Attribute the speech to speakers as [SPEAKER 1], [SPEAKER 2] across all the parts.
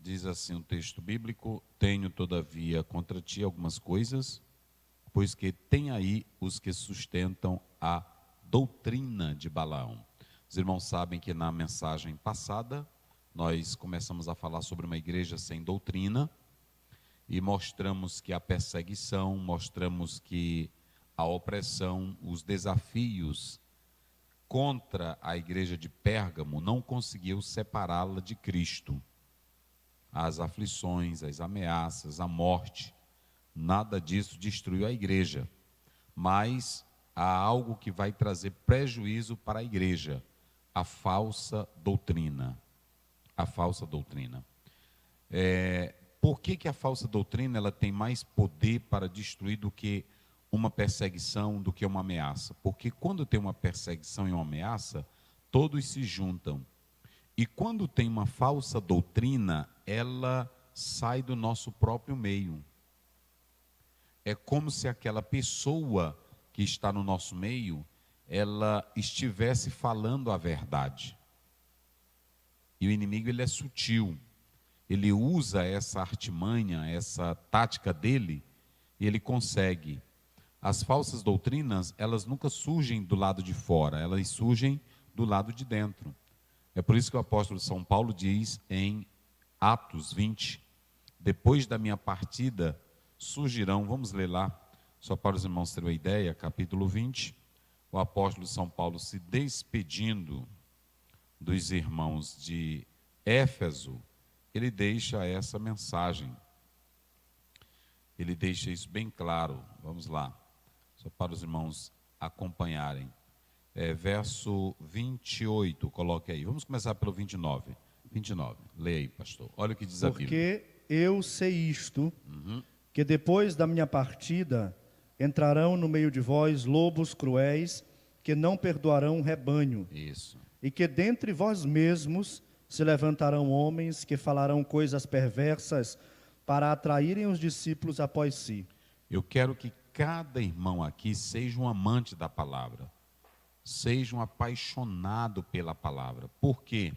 [SPEAKER 1] diz assim o texto bíblico: tenho todavia contra ti algumas coisas, pois que tem aí os que sustentam a doutrina de Balaão. Os irmãos sabem que na mensagem passada nós começamos a falar sobre uma igreja sem doutrina e mostramos que a perseguição, mostramos que a opressão, os desafios contra a igreja de Pérgamo não conseguiu separá-la de Cristo. As aflições, as ameaças, a morte, nada disso destruiu a igreja, mas há algo que vai trazer prejuízo para a igreja: a falsa doutrina. A falsa doutrina. Por que a falsa doutrina ela tem mais poder para destruir do que uma perseguição, do que uma ameaça? Porque quando tem uma perseguição e uma ameaça, todos se juntam. E quando tem uma falsa doutrina, ela sai do nosso próprio meio. É como se aquela pessoa que está no nosso meio, ela estivesse falando a verdade. E o inimigo, ele é sutil. Ele usa essa artimanha, essa tática dele, e ele consegue. As falsas doutrinas, elas nunca surgem do lado de fora, elas surgem do lado de dentro. É por isso que o apóstolo São Paulo diz em Atos 20, depois da minha partida surgirão, vamos ler lá, só para os irmãos terem uma ideia, capítulo 20, o apóstolo São Paulo se despedindo dos irmãos de Éfeso, ele deixa essa mensagem. Ele deixa isso bem claro. Vamos lá, só para os irmãos acompanharem. Verso 28, coloque aí. Vamos começar pelo 29. 29, leia aí, pastor. Olha o que diz a Bíblia.
[SPEAKER 2] Porque eu sei isto, que depois da minha partida entrarão no meio de vós lobos cruéis, que não perdoarão o rebanho.
[SPEAKER 1] Isso.
[SPEAKER 2] E que dentre vós mesmos se levantarão homens que falarão coisas perversas para atraírem os discípulos após si.
[SPEAKER 1] Eu quero que cada irmão aqui seja um amante da palavra, seja um apaixonado pela palavra. Por quê?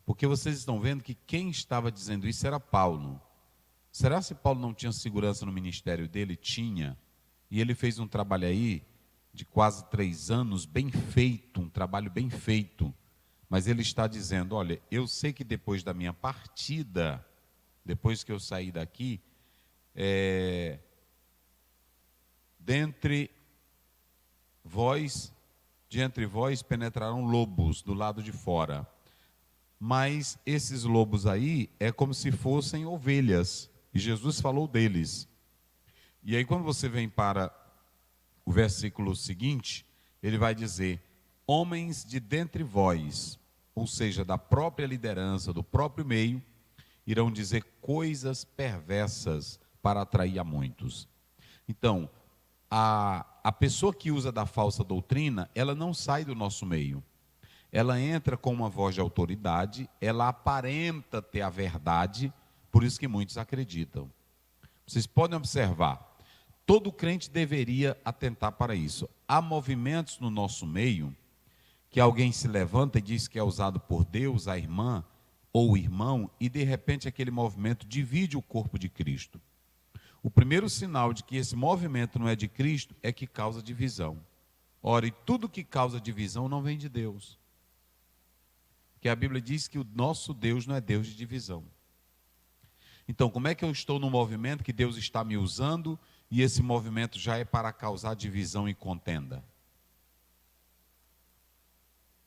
[SPEAKER 1] Porque vocês estão vendo que quem estava dizendo isso era Paulo. Será que Paulo não tinha segurança no ministério dele? Tinha. E ele fez um trabalho aí de quase 3 anos, bem feito, um trabalho bem feito. Mas ele está dizendo, olha, eu sei que depois da minha partida, depois que eu sair daqui, de entre vós penetrarão lobos do lado de fora. Mas esses lobos aí é como se fossem ovelhas. E Jesus falou deles. E aí quando você vem para o versículo seguinte, ele vai dizer, homens de dentre vós, ou seja, da própria liderança, do próprio meio, irão dizer coisas perversas para atrair a muitos. Então, a pessoa que usa da falsa doutrina, ela não sai do nosso meio. Ela entra com uma voz de autoridade, ela aparenta ter a verdade, por isso que muitos acreditam. Vocês podem observar, todo crente deveria atentar para isso. Há movimentos no nosso meio, que alguém se levanta e diz que é usado por Deus, a irmã ou o irmão, e de repente aquele movimento divide o corpo de Cristo. O primeiro sinal de que esse movimento não é de Cristo é que causa divisão. Ora, e tudo que causa divisão não vem de Deus. Porque a Bíblia diz que o nosso Deus não é Deus de divisão. Então, como é que eu estou num movimento que Deus está me usando e esse movimento já é para causar divisão e contenda?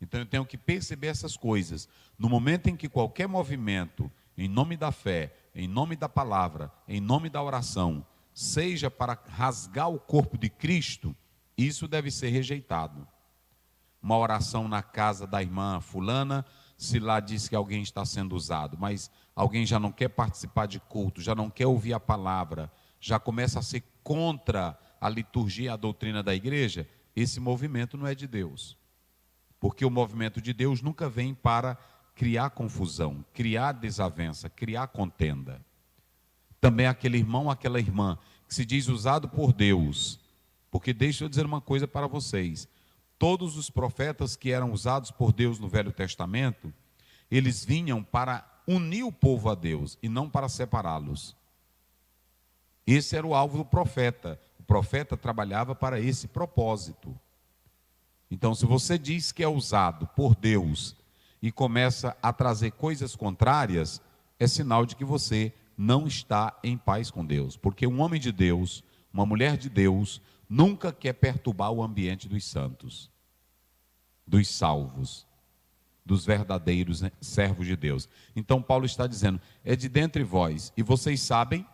[SPEAKER 1] Então eu tenho que perceber essas coisas. No momento em que qualquer movimento, em nome da fé, em nome da palavra, em nome da oração, seja para rasgar o corpo de Cristo, isso deve ser rejeitado. Uma oração na casa da irmã fulana, se lá diz que alguém está sendo usado, mas alguém já não quer participar de culto, já não quer ouvir a palavra, já começa a ser contra a liturgia, a doutrina da igreja, esse movimento não é de Deus. Porque o movimento de Deus nunca vem para criar confusão, criar desavença, criar contenda. Também aquele irmão, aquela irmã, que se diz usado por Deus. Porque deixa eu dizer uma coisa para vocês. Todos os profetas que eram usados por Deus no Velho Testamento, eles vinham para unir o povo a Deus e não para separá-los. Esse era o alvo do profeta. O profeta trabalhava para esse propósito. Então, se você diz que é usado por Deus e começa a trazer coisas contrárias, é sinal de que você não está em paz com Deus. Porque um homem de Deus, uma mulher de Deus, nunca quer perturbar o ambiente dos santos, dos salvos, dos verdadeiros servos de Deus. Então Paulo está dizendo, é de dentre vós. E vocês sabem,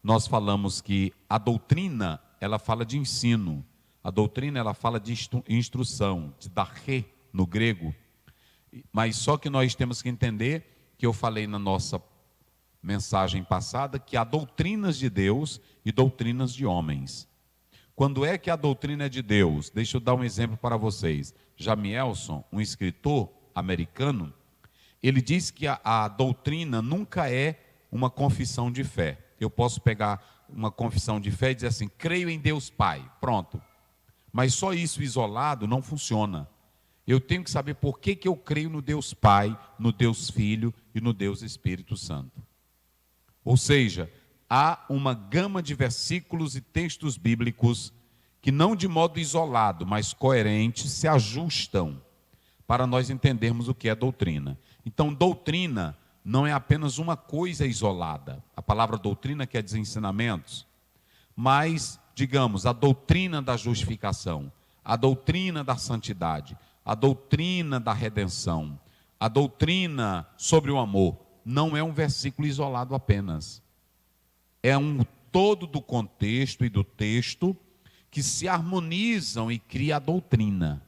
[SPEAKER 1] nós falamos que a doutrina, ela fala de ensino. A doutrina, ela fala de instrução, de darré no grego. Mas só que nós temos que entender, que eu falei na nossa mensagem passada, que há doutrinas de Deus e doutrinas de homens. Quando é que a doutrina é de Deus? Deixa eu dar um exemplo para vocês. Jamielson, um escritor americano, ele diz que a doutrina nunca é uma confissão de fé. Eu posso pegar uma confissão de fé e dizer assim, creio em Deus Pai, pronto. Mas só isso isolado não funciona. Eu tenho que saber por que eu creio no Deus Pai, no Deus Filho e no Deus Espírito Santo. Ou seja, há uma gama de versículos e textos bíblicos que não de modo isolado, mas coerente, se ajustam para nós entendermos o que é doutrina. Então, doutrina não é apenas uma coisa isolada. A palavra doutrina quer dizer ensinamentos. Mas, digamos, a doutrina da justificação, a doutrina da santidade, a doutrina da redenção, a doutrina sobre o amor, não é um versículo isolado apenas. É um todo do contexto e do texto que se harmonizam e cria a doutrina.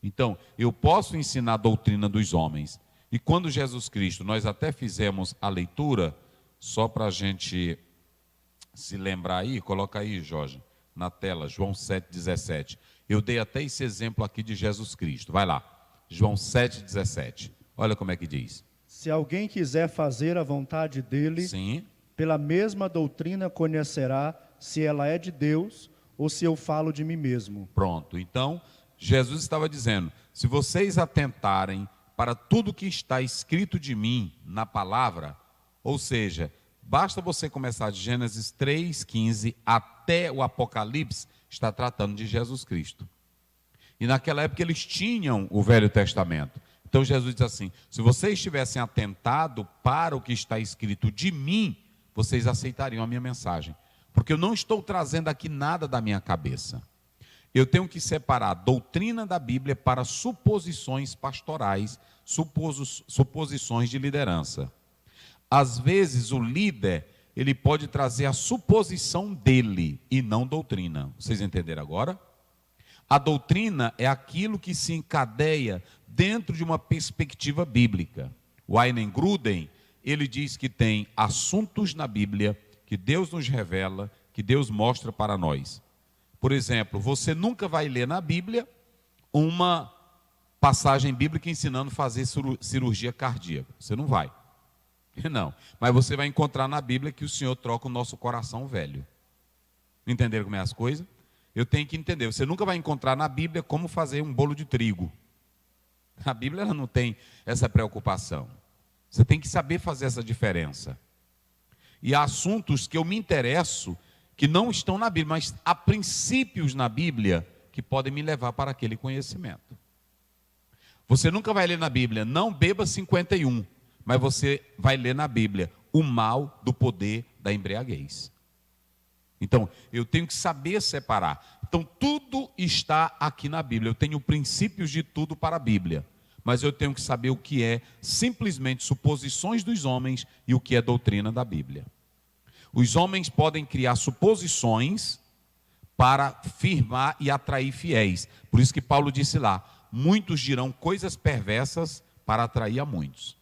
[SPEAKER 1] Então, eu posso ensinar a doutrina dos homens. E quando Jesus Cristo, nós até fizemos a leitura, só para a gente se lembrar aí, coloca aí, Jorge, na tela, João 7,17. Eu dei até esse exemplo aqui de Jesus Cristo. Vai lá, João 7,17. Olha como é que diz.
[SPEAKER 2] Se alguém quiser fazer a vontade dele,
[SPEAKER 1] sim,
[SPEAKER 2] pela mesma doutrina conhecerá se ela é de Deus ou se eu falo de mim mesmo.
[SPEAKER 1] Pronto, então Jesus estava dizendo, se vocês atentarem para tudo que está escrito de mim na palavra, ou seja, basta você começar de Gênesis 3,15 até o Apocalipse, está tratando de Jesus Cristo. E naquela época eles tinham o Velho Testamento. Então Jesus diz assim, se vocês tivessem atentado para o que está escrito de mim, vocês aceitariam a minha mensagem. Porque eu não estou trazendo aqui nada da minha cabeça. Eu tenho que separar a doutrina da Bíblia para suposições pastorais, suposições de liderança. Às vezes o líder, ele pode trazer a suposição dele e não doutrina. Vocês entenderam agora? A doutrina é aquilo que se encadeia dentro de uma perspectiva bíblica. O Wayne Grudem, ele diz que tem assuntos na Bíblia que Deus nos revela, que Deus mostra para nós. Por exemplo, você nunca vai ler na Bíblia uma passagem bíblica ensinando a fazer cirurgia cardíaca. Você não vai. Não. Mas você vai encontrar na Bíblia que o Senhor troca o nosso coração velho. Entenderam como é as coisas? Eu tenho que entender. Você nunca vai encontrar na Bíblia como fazer um bolo de trigo. A Bíblia ela não tem essa preocupação. Você tem que saber fazer essa diferença. E há assuntos que eu me interesso que não estão na Bíblia, mas há princípios na Bíblia que podem me levar para aquele conhecimento. Você nunca vai ler na Bíblia, não beba 51, mas você vai ler na Bíblia o mal do poder da embriaguez. Então, eu tenho que saber separar. Então, tudo está aqui na Bíblia. Eu tenho princípios de tudo para a Bíblia. Mas eu tenho que saber o que é simplesmente suposições dos homens e o que é doutrina da Bíblia. Os homens podem criar suposições para firmar e atrair fiéis. Por isso que Paulo disse lá, muitos dirão coisas perversas para atrair a muitos.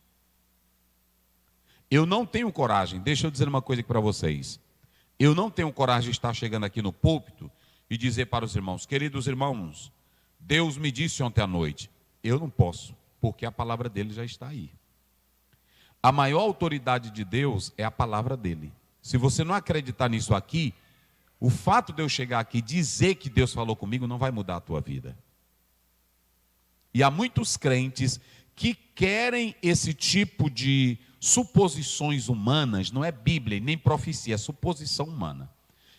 [SPEAKER 1] Eu não tenho coragem, deixa eu dizer uma coisa aqui para vocês. Eu não tenho coragem de estar chegando aqui no púlpito e dizer para os irmãos, queridos irmãos, Deus me disse ontem à noite. Eu não posso, porque a palavra dele já está aí. A maior autoridade de Deus é a palavra dele. Se você não acreditar nisso aqui, o fato de eu chegar aqui e dizer que Deus falou comigo não vai mudar a tua vida. E há muitos crentes que querem esse tipo de suposições humanas não é Bíblia, nem profecia, é suposição humana.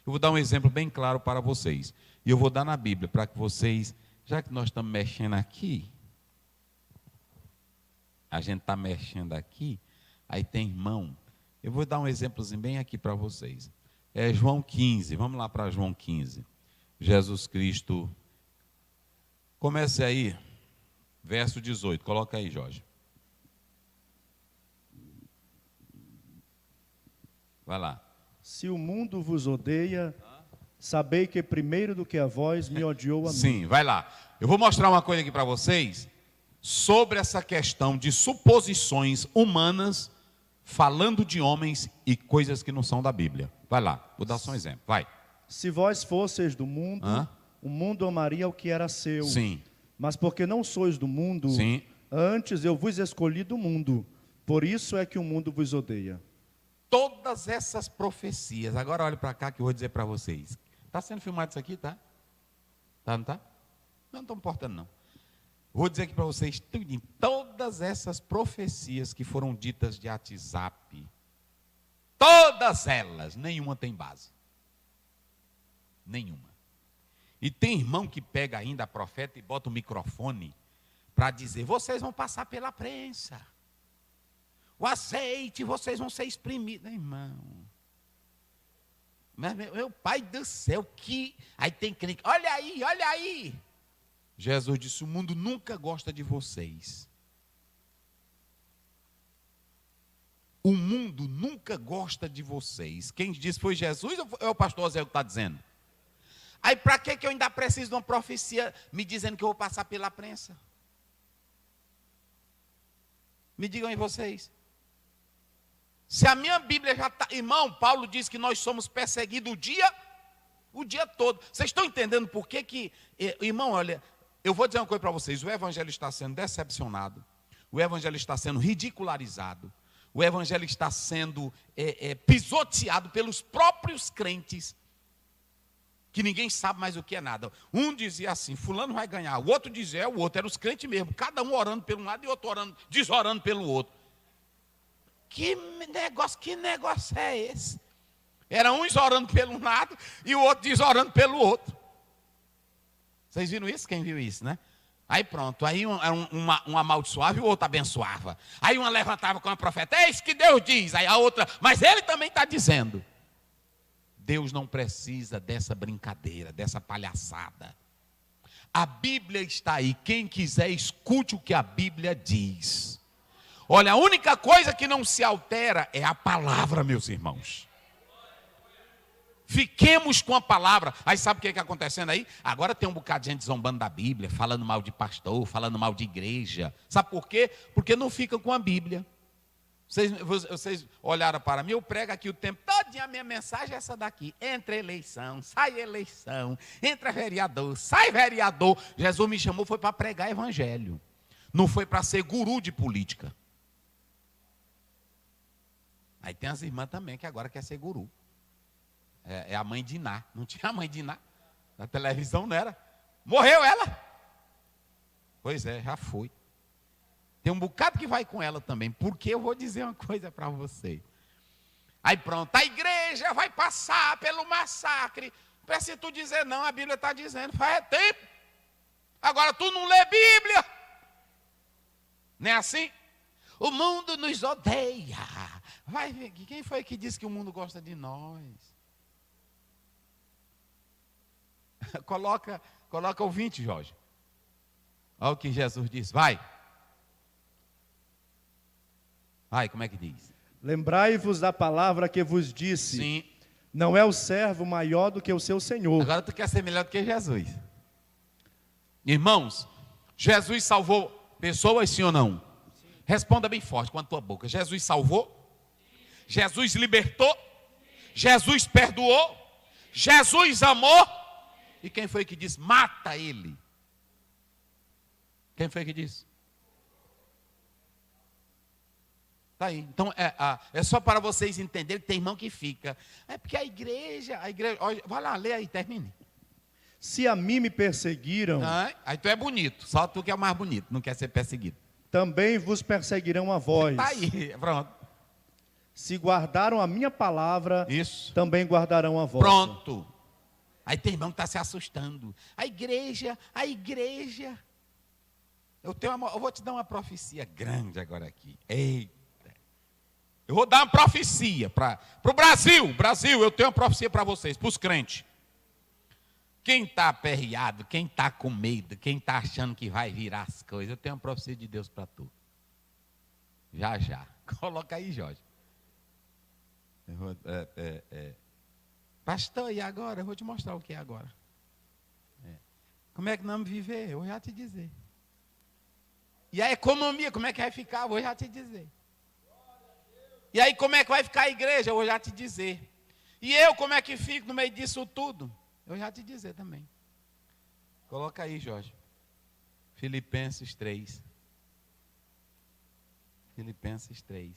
[SPEAKER 1] Eu vou dar um exemplo bem claro para vocês. E eu vou dar na Bíblia, para que vocês, já que nós estamos mexendo aqui, a gente está mexendo aqui, aí tem irmão. Eu vou dar um exemplozinho bem aqui para vocês. É João 15, vamos lá para João 15. Jesus Cristo, comece aí, verso 18, coloca aí, Jorge. Vai lá.
[SPEAKER 2] Se o mundo vos odeia, sabei que primeiro do que a vós me odiou a mim.
[SPEAKER 1] Sim, vai lá. Eu vou mostrar uma coisa aqui para vocês sobre essa questão de suposições humanas falando de homens e coisas que não são da Bíblia. Vai lá, vou dar só um exemplo. Vai.
[SPEAKER 2] Se vós fosseis do mundo, o mundo amaria o que era seu.
[SPEAKER 1] Sim.
[SPEAKER 2] Mas porque não sois do mundo,
[SPEAKER 1] Sim.
[SPEAKER 2] antes eu vos escolhi do mundo. Por isso é que o mundo vos odeia.
[SPEAKER 1] Todas essas profecias, agora olhe para cá que eu vou dizer para vocês. Está sendo filmado isso aqui, tá? Tá, não tá? Não estou me importando, não. Vou dizer aqui para vocês, tudinho, todas essas profecias que foram ditas de WhatsApp, todas elas, nenhuma tem base. Nenhuma. E tem irmão que pega ainda a profeta e bota o microfone para dizer, vocês vão passar pela prensa. O azeite, vocês vão ser exprimidos. Irmão. Meu pai do céu, que... Aí tem crente, olha aí, olha aí. Jesus disse, o mundo nunca gosta de vocês. O mundo nunca gosta de vocês. Quem disse foi Jesus ou é o pastor Zé que está dizendo? Aí para que eu ainda preciso de uma profecia me dizendo que eu vou passar pela prensa? Me digam aí vocês. Se a minha Bíblia já está... Irmão, Paulo diz que nós somos perseguidos o dia todo. Vocês estão entendendo por que que... Irmão, olha, eu vou dizer uma coisa para vocês. O evangelho está sendo decepcionado. O evangelho está sendo ridicularizado. O evangelho está sendo pisoteado pelos próprios crentes. Que ninguém sabe mais o que é nada. Um dizia assim, fulano vai ganhar. O outro dizia, o outro. Eram os crentes mesmo. Cada um orando pelo um lado e outro orando, desorando pelo outro. Que negócio é esse? Era uns orando pelo um lado e o outro desorando pelo outro. Vocês viram isso? Quem viu isso, né? Aí pronto, aí um amaldiçoava e o outro abençoava. Aí uma levantava com a profeta, é isso que Deus diz. Aí a outra, mas ele também está dizendo. Deus não precisa dessa brincadeira, dessa palhaçada. A Bíblia está aí, quem quiser escute o que a Bíblia diz. Olha, a única coisa que não se altera é a palavra, meus irmãos. Fiquemos com a palavra. Aí sabe o que está acontecendo aí? Agora tem um bocado de gente zombando da Bíblia, falando mal de pastor, falando mal de igreja. Sabe por quê? Porque não ficam com a Bíblia. Vocês olharam para mim, eu prego aqui o tempo todo, a minha mensagem é essa daqui. Entra eleição, sai eleição, entra vereador, sai vereador. Jesus me chamou, foi para pregar evangelho. Não foi para ser guru de política. Aí tem as irmãs também que agora quer ser guru. É a mãe de Iná. Não tinha a mãe de Iná. Na televisão não era. Morreu ela. Pois é, já foi. Tem um bocado que vai com ela também. Porque eu vou dizer uma coisa para você. Aí pronto, a igreja vai passar pelo massacre. Precisa tu dizer não, a Bíblia está dizendo. Faz tempo. Agora tu não lê Bíblia. Não é assim? O mundo nos odeia. Vai ver, quem foi que disse que o mundo gosta de nós? Coloca o 20, Jorge. Olha o que Jesus disse. Vai, como é que diz?
[SPEAKER 2] Lembrai-vos da palavra que vos disse.
[SPEAKER 1] Sim.
[SPEAKER 2] Não é o servo maior do que o seu senhor.
[SPEAKER 1] Agora tu quer ser melhor do que Jesus. Irmãos, Jesus salvou pessoas, sim ou não? Sim. Responda bem forte com a tua boca. Jesus salvou? Sim. Jesus libertou? Sim. Jesus perdoou? Sim. Jesus amou? Sim. E quem foi que disse, mata ele? Quem foi que disse? Tá aí. Então, é só para vocês entenderem que tem irmão que fica. É porque a igreja, olha, vai lá, lê aí, termine.
[SPEAKER 2] Se a mim me perseguiram...
[SPEAKER 1] Aí tu é bonito, só tu que é o mais bonito, não quer ser perseguido.
[SPEAKER 2] Também vos perseguirão a vós.
[SPEAKER 1] Tá aí, pronto.
[SPEAKER 2] Se guardaram a minha palavra,
[SPEAKER 1] Isso.
[SPEAKER 2] também guardarão a vossa.
[SPEAKER 1] Pronto. Aí tem irmão que está se assustando. A igreja. Eu vou te dar uma profecia grande agora aqui. Eita. Eu vou dar uma profecia para o Brasil. Brasil, eu tenho uma profecia para vocês, para os crentes. Quem está aperreado, quem está com medo, quem está achando que vai virar as coisas, eu tenho uma profecia de Deus para tu. Já. Coloca aí, Jorge. Pastor, e agora? Eu vou te mostrar o que é agora. Como é que nós vamos viver? Eu vou já te dizer. E a economia, como é que vai ficar? Eu vou já te dizer. E aí, como é que vai ficar a igreja? Eu vou já te dizer. E eu, como é que fico no meio disso tudo? Eu já te dizer também. Coloca aí, Jorge. Filipenses 3. Filipenses 3.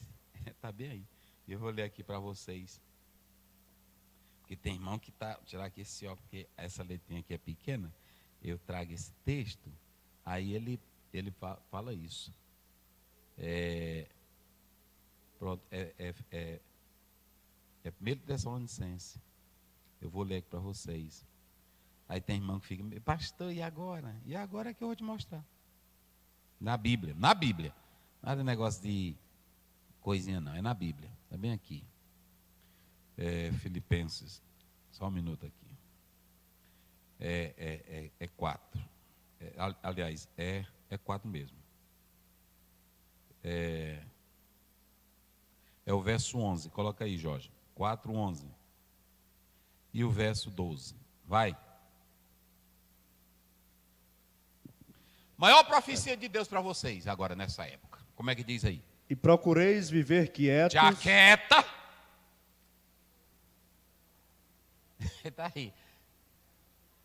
[SPEAKER 1] Está bem aí. Eu vou ler aqui para vocês. Porque tem irmão que está... Vou tirar aqui esse ó, porque essa letrinha aqui é pequena. Eu trago esse texto. Aí ele fala isso. Pronto. É 1 Tessalonicenses. Eu vou ler aqui para vocês. Aí tem irmão que fica, pastor, e agora? E agora é que eu vou te mostrar. Na Bíblia. Nada de negócio de coisinha não, é na Bíblia. Está bem aqui. Filipenses. Só um minuto aqui. É 4. Aliás, é 4 mesmo. É o verso 11. Coloca aí, Jorge. 4:11. E o verso 12. Vai. Maior profecia de Deus para vocês agora nessa época. Como é que diz aí?
[SPEAKER 2] E procureis viver quietos.
[SPEAKER 1] Jaqueta. Está aí.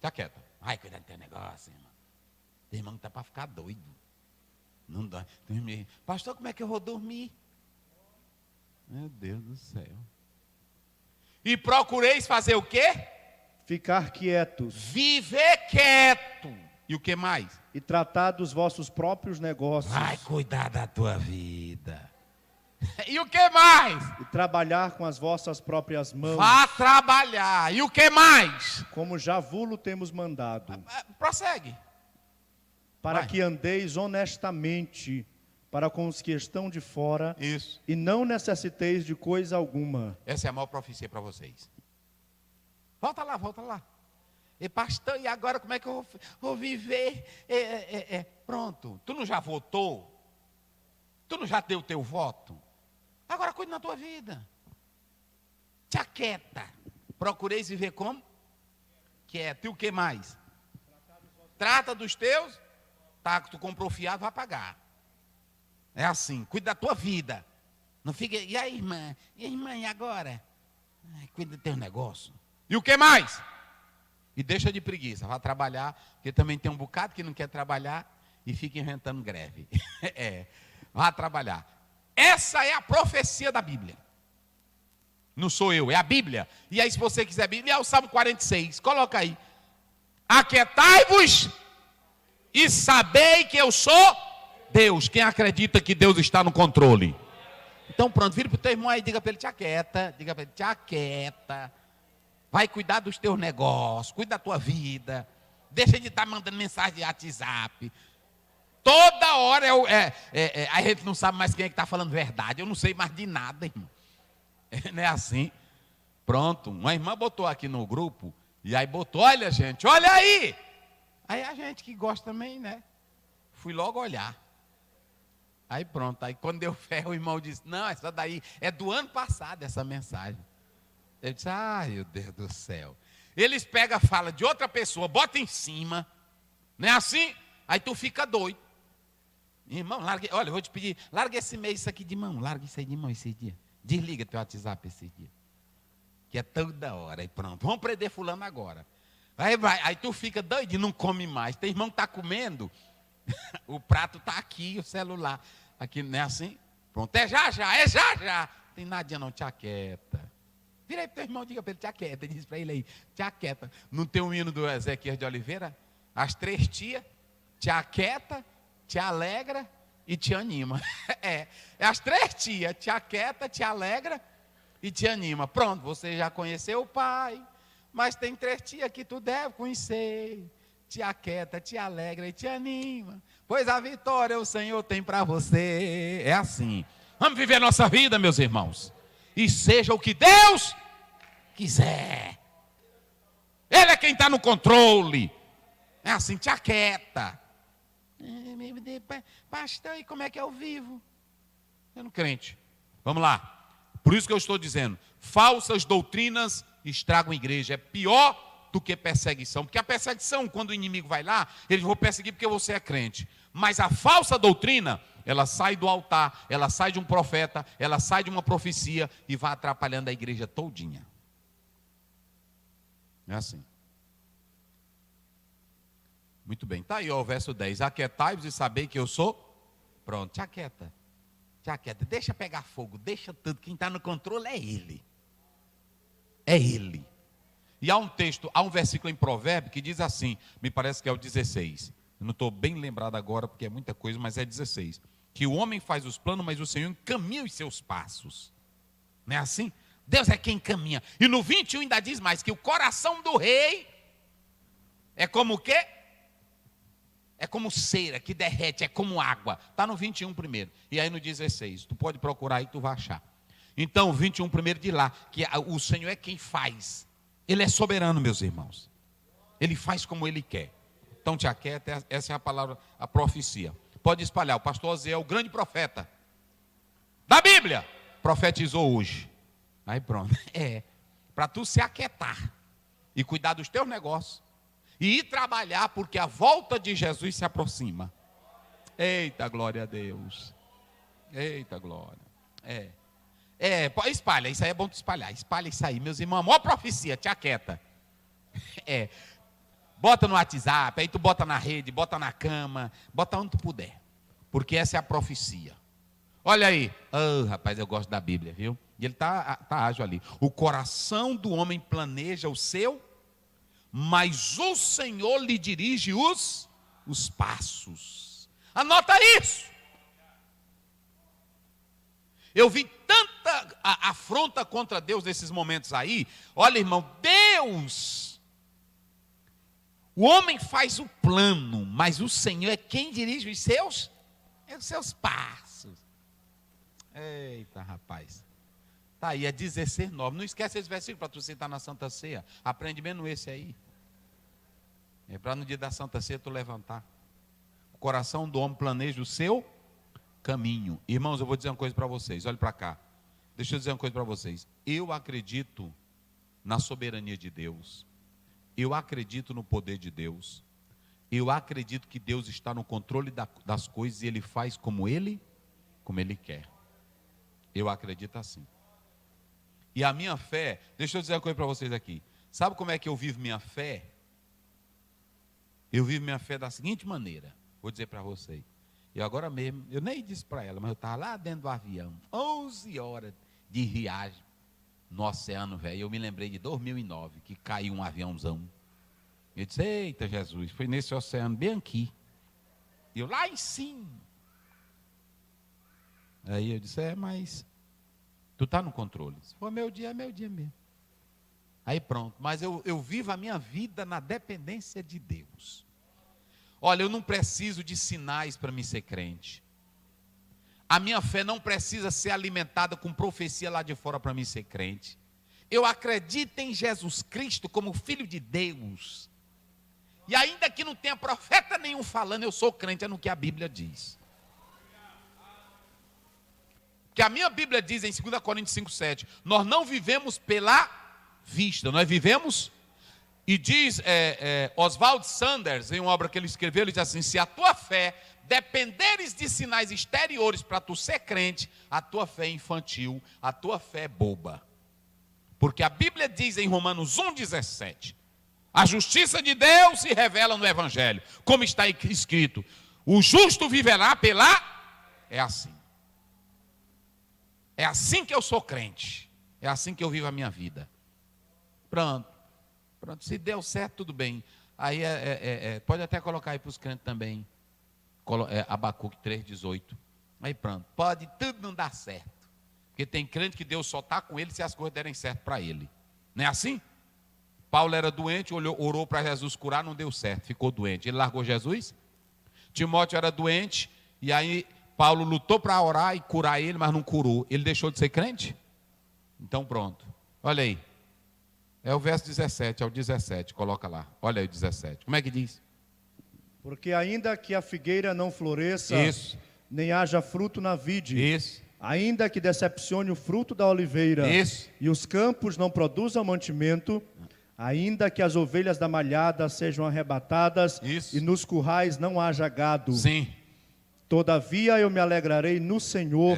[SPEAKER 1] Jaqueta. Ai, cuidado do teu negócio, irmão. Tem irmão que está para ficar doido. Não dá. Pastor, como é que eu vou dormir? Meu Deus do céu. E procureis fazer o quê?
[SPEAKER 2] Ficar quietos.
[SPEAKER 1] Viver quieto. E o que mais?
[SPEAKER 2] E tratar dos vossos próprios negócios.
[SPEAKER 1] Vai cuidar da tua vida. E o que mais?
[SPEAKER 2] E trabalhar com as vossas próprias mãos.
[SPEAKER 1] Vá trabalhar. E o que mais?
[SPEAKER 2] Como já vulo temos mandado.
[SPEAKER 1] Prossegue.
[SPEAKER 2] Para
[SPEAKER 1] Vai.
[SPEAKER 2] que andeis honestamente para com os que estão de fora.
[SPEAKER 1] Isso.
[SPEAKER 2] E não necessiteis de coisa alguma.
[SPEAKER 1] Essa é a maior profecia para vocês. Volta lá. E pastor, e agora como é que eu vou viver? Pronto. Tu não já votou? Tu não já deu teu voto? Agora cuide na tua vida. Te aquieta. Procureis viver como? Quieto. E o que mais? Trata dos teus. Tá, que tu comprou fiado, vai pagar. É assim. Cuida da tua vida. Não fica. E aí, irmã? E agora? Cuida do teu negócio. E o que mais? E deixa de preguiça, vai trabalhar, porque também tem um bocado que não quer trabalhar e fica inventando greve. Vai trabalhar. Essa é a profecia da Bíblia. Não sou eu, é a Bíblia. E aí, se você quiser a Bíblia, é o Salmo 46. Coloca aí. Aquietai-vos e sabei que eu sou Deus. Quem acredita que Deus está no controle? Então pronto, vira para o teu irmão aí e diga para ele, te aquieta. Diga para ele, te aquieta. Vai cuidar dos teus negócios, cuida da tua vida. Deixa de estar mandando mensagem de WhatsApp. Toda hora a gente não sabe mais quem é que está falando verdade. Eu não sei mais de nada, irmão. Não é assim? Pronto, uma irmã botou aqui no grupo, e aí botou, olha gente, olha aí. Aí a gente que gosta também, né? Fui logo olhar. Aí pronto, aí quando deu fé, o irmão disse, não, essa daí é do ano passado, essa mensagem. Eu disse, ai meu Deus do céu. Eles pegam a fala de outra pessoa, bota em cima, não é assim? Aí tu fica doido. Irmão, larga, olha, eu vou te pedir, larga esse mês isso aqui de mão, larga isso aí de mão esse dia. Desliga teu WhatsApp esse dia. Que é toda hora, aí pronto, vamos prender fulano agora. Aí tu fica doido e não come mais. Tem irmão que está comendo, o prato está aqui, o celular. Aqui, não é assim? Pronto, é já. Não tem nadinha não, te aquieta. Vira aí para o teu irmão, diga para ele, te aquieta. Diz para ele aí, te aquieta. Não tem um hino do Ezequiel de Oliveira? As 3 tias, te aquieta, te alegra e te anima. É as três tias, te aquieta, te alegra e te anima. Pronto, você já conheceu o pai, mas tem três tias que tu deve conhecer. Te aquieta, te alegra e te anima, pois a vitória o Senhor tem para você. É assim. Vamos viver a nossa vida, meus irmãos, e seja o que Deus quiser. Ele é quem está no controle. É assim, te aquieta. Pastor, e como é que eu vivo? Sendo crente. Vamos lá. Por isso que eu estou dizendo, falsas doutrinas estragam a igreja. É pior do que perseguição. Porque a perseguição, quando o inimigo vai lá, eles vão perseguir porque você é crente. Mas a falsa doutrina, ela sai do altar, ela sai de um profeta, ela sai de uma profecia e vai atrapalhando a igreja todinha. É assim. Muito bem, está aí ó, o verso 10. Aquietai-vos e sabei que eu sou. Pronto, te aquieta. Te aquieta, deixa pegar fogo, deixa tudo. Quem está no controle é Ele. É Ele. E há um texto, há um versículo em Provérbios que diz assim, me parece que é o 16. Eu não estou bem lembrado agora porque é muita coisa, mas é 16. Que o homem faz os planos, mas o Senhor encaminha os seus passos. Não é assim? Deus é quem caminha. E no 21 ainda diz mais, que o coração do rei é como o quê? É como cera que derrete, é como água. Está no 21 primeiro. E aí no 16, tu pode procurar aí que tu vai achar. Então, o 21 primeiro diz lá, que o Senhor é quem faz. Ele é soberano, meus irmãos. Ele faz como Ele quer. Então te aquieta, essa é a palavra, a profecia. Pode espalhar, o pastor Zé é o grande profeta da Bíblia. Profetizou hoje. Aí pronto. Para tu se aquietar e cuidar dos teus negócios. E ir trabalhar, porque a volta de Jesus se aproxima. Eita, glória a Deus. Eita, glória. Espalha, isso aí é bom tu espalhar. Espalha isso aí, meus irmãos. A maior profecia, te aquieta. Bota no WhatsApp, aí tu bota na rede, bota na cama, bota onde tu puder. Porque essa é a profecia. Olha aí. Rapaz, eu gosto da Bíblia, viu? E ele tá ágil ali. O coração do homem planeja o seu, mas o Senhor lhe dirige os passos. Anota isso. Eu vi tanta afronta contra Deus nesses momentos aí. Olha, irmão, Deus, o homem faz o plano, mas o Senhor é quem dirige os seus passos. Eita, rapaz. Tá aí, é 16:9. Não esquece esse versículo para tu citar na Santa Ceia. Aprende menos esse aí. É para no dia da Santa Ceia tu levantar. O coração do homem planeja o seu caminho. Irmãos, eu vou dizer uma coisa para vocês. Olhe para cá. Deixa eu dizer uma coisa para vocês. Eu acredito na soberania de Deus. Eu acredito no poder de Deus. Eu acredito que Deus está no controle das coisas e Ele faz como Ele quer. Eu acredito assim. E a minha fé, deixa eu dizer uma coisa para vocês aqui. Sabe como é que eu vivo minha fé? Eu vivo minha fé da seguinte maneira. Vou dizer para vocês. E agora mesmo, eu nem disse para ela, mas eu estava lá dentro do avião. 11 horas de viagem no oceano, velho. Eu me lembrei de 2009, que caiu um aviãozão. Eu disse, eita Jesus, foi nesse oceano bem aqui. E eu lá em cima. Aí eu disse, mas tu está no controle. Se for meu dia, é meu dia mesmo. Aí pronto, mas eu vivo a minha vida na dependência de Deus. Olha, eu não preciso de sinais para me ser crente. A minha fé não precisa ser alimentada com profecia lá de fora para me ser crente. Eu acredito em Jesus Cristo como Filho de Deus. E ainda que não tenha profeta nenhum falando, eu sou crente, é no que a Bíblia diz. Que a minha Bíblia diz em 2 Coríntios 5:7, nós não vivemos pela vista, nós vivemos, e diz Oswald Sanders, em uma obra que ele escreveu, ele diz assim, se a tua fé dependeres de sinais exteriores para tu ser crente, a tua fé é infantil, a tua fé é boba. Porque a Bíblia diz em Romanos 1,17, a justiça de Deus se revela no Evangelho, como está escrito, o justo viverá é assim. É assim que eu sou crente, é assim que eu vivo a minha vida. Pronto, se deu certo, tudo bem. Aí pode até colocar aí para os crentes também. Abacuque 3,18. Aí pronto, pode tudo não dar certo. Porque tem crente que Deus só está com ele se as coisas derem certo para ele. Não é assim? Paulo era doente, orou para Jesus curar, não deu certo, ficou doente. Ele largou Jesus. Timóteo era doente, e aí Paulo lutou para orar e curar ele, mas não curou. Ele deixou de ser crente? Então pronto. Olha aí. É o verso 17, é o 17, coloca lá. Olha aí o 17. Como é que diz?
[SPEAKER 2] Porque ainda que a figueira não floresça,
[SPEAKER 1] Isso.
[SPEAKER 2] nem haja fruto na vide,
[SPEAKER 1] Isso.
[SPEAKER 2] ainda que decepcione o fruto da oliveira,
[SPEAKER 1] Isso.
[SPEAKER 2] e os campos não produzam mantimento, ainda que as ovelhas da malhada sejam arrebatadas,
[SPEAKER 1] Isso.
[SPEAKER 2] e nos currais não haja gado.
[SPEAKER 1] Sim.
[SPEAKER 2] Todavia eu me alegrarei no Senhor,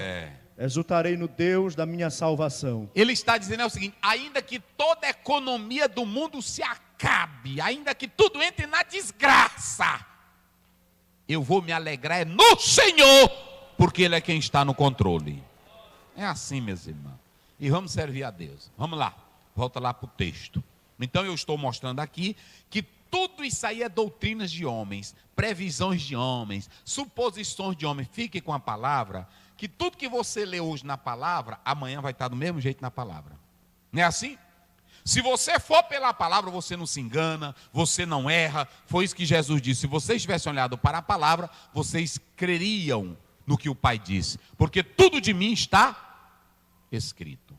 [SPEAKER 2] exultarei no Deus da minha salvação.
[SPEAKER 1] Ele está dizendo o seguinte: ainda que toda a economia do mundo se acabe, ainda que tudo entre na desgraça, eu vou me alegrar no Senhor, porque Ele é quem está no controle. É assim, meus irmãos. E vamos servir a Deus. Vamos lá, volta lá para o texto. Então eu estou mostrando aqui que tudo isso aí é doutrinas de homens, previsões de homens, suposições de homens. Fique com a palavra, que tudo que você lê hoje na palavra, amanhã vai estar do mesmo jeito na palavra. Não é assim? Se você for pela palavra, você não se engana, você não erra. Foi isso que Jesus disse. Se vocês tivessem olhado para a palavra, vocês creriam no que o Pai disse, porque tudo de mim está escrito.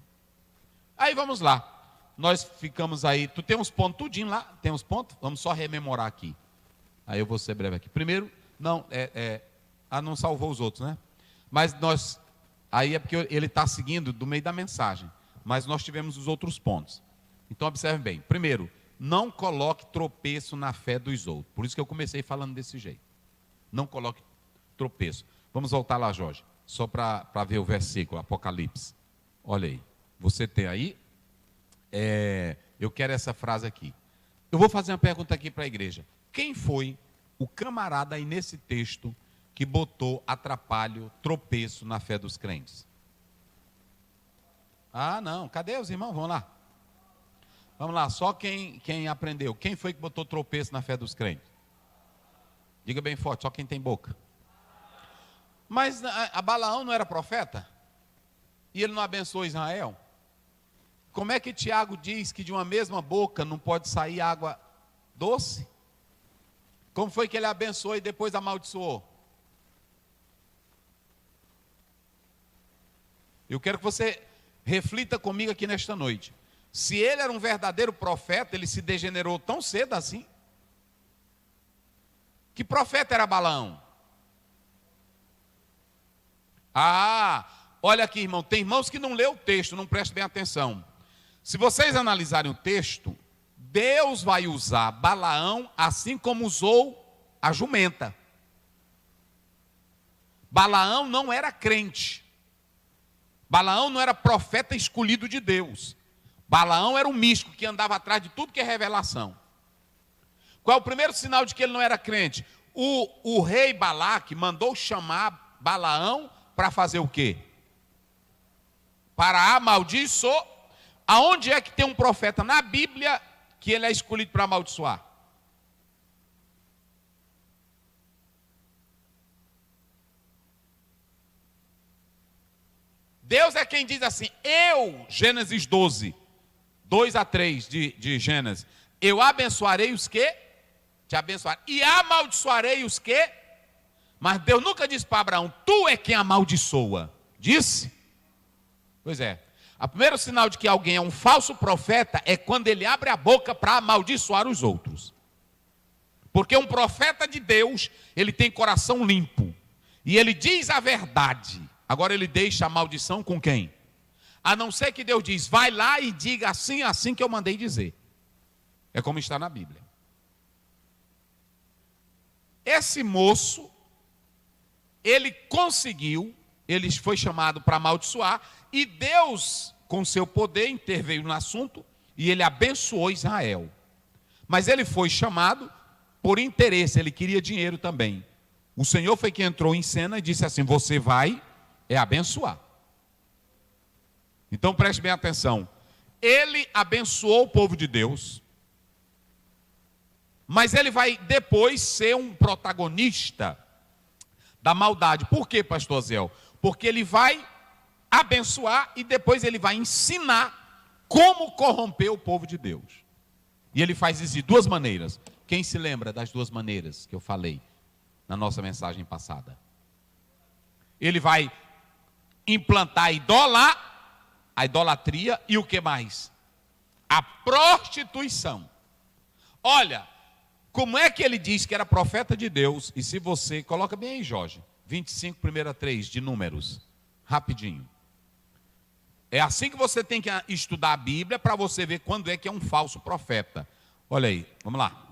[SPEAKER 1] Aí vamos lá. Nós ficamos aí, tu tem uns pontos tudinho lá? Tem uns pontos? Vamos só rememorar aqui. Aí eu vou ser breve aqui. Primeiro, não salvou os outros, né? Mas nós, aí é porque ele está seguindo do meio da mensagem. Mas nós tivemos os outros pontos. Então observe bem. Primeiro, não coloque tropeço na fé dos outros. Por isso que eu comecei falando desse jeito. Não coloque tropeço. Vamos voltar lá, Jorge. Só para ver o versículo, Apocalipse. Olha aí. Você tem aí? Eu quero essa frase aqui. Eu vou fazer uma pergunta aqui para a igreja. Quem foi o camarada aí nesse texto que botou atrapalho, tropeço na fé dos crentes? Ah, não. Cadê os irmãos? Vamos lá. Vamos lá. Só quem aprendeu. Quem foi que botou tropeço na fé dos crentes? Diga bem forte. Só quem tem boca. Mas a Balaão não era profeta? E ele não abençoou Israel? Como é que Tiago diz que de uma mesma boca não pode sair água doce? Como foi que ele abençoou e depois amaldiçoou? Eu quero que você reflita comigo aqui nesta noite. Se ele era um verdadeiro profeta, ele se degenerou tão cedo assim? Que profeta era Balaão? Ah, olha aqui, irmão, tem irmãos que não lê o texto, não prestem bem atenção. Se vocês analisarem o texto, Deus vai usar Balaão assim como usou a jumenta. Balaão não era crente. Balaão não era profeta escolhido de Deus. Balaão era um místico que andava atrás de tudo que é revelação. Qual é o primeiro sinal de que ele não era crente? O rei Balaque mandou chamar Balaão para fazer o quê? Para amaldiçoar. Aonde é que tem um profeta na Bíblia que ele é escolhido para amaldiçoar? Deus é quem diz assim, Gênesis 12, 2 a 3 de Gênesis, eu abençoarei os que te abençoarem, e amaldiçoarei os que, mas Deus nunca disse para Abraão, tu é quem amaldiçoa, disse? Pois é. O primeiro sinal de que alguém é um falso profeta é quando ele abre a boca para amaldiçoar os outros. Porque um profeta de Deus, ele tem coração limpo. E ele diz a verdade. Agora ele deixa a maldição com quem? A não ser que Deus diz, vai lá e diga assim, assim que eu mandei dizer. É como está na Bíblia. Esse moço, ele conseguiu, ele foi chamado para amaldiçoar, e Deus, com seu poder, interveio no assunto, e ele abençoou Israel. Mas ele foi chamado por interesse, ele queria dinheiro também. O Senhor foi quem entrou em cena e disse assim, você vai abençoar. Então preste bem atenção. Ele abençoou o povo de Deus, mas ele vai depois ser um protagonista da maldade. Por quê, pastor Zéu? Porque ele vai abençoar e depois ele vai ensinar como corromper o povo de Deus. E ele faz isso de duas maneiras. Quem se lembra das duas maneiras que eu falei na nossa mensagem passada? Ele vai implantar a idolatria e o que mais? A prostituição. Olha, como é que ele diz que era profeta de Deus? E se você, coloca bem aí, Jorge, 25, 1:3 de Números, rapidinho. É assim que você tem que estudar a Bíblia para você ver quando é que é um falso profeta. Olha aí, vamos lá.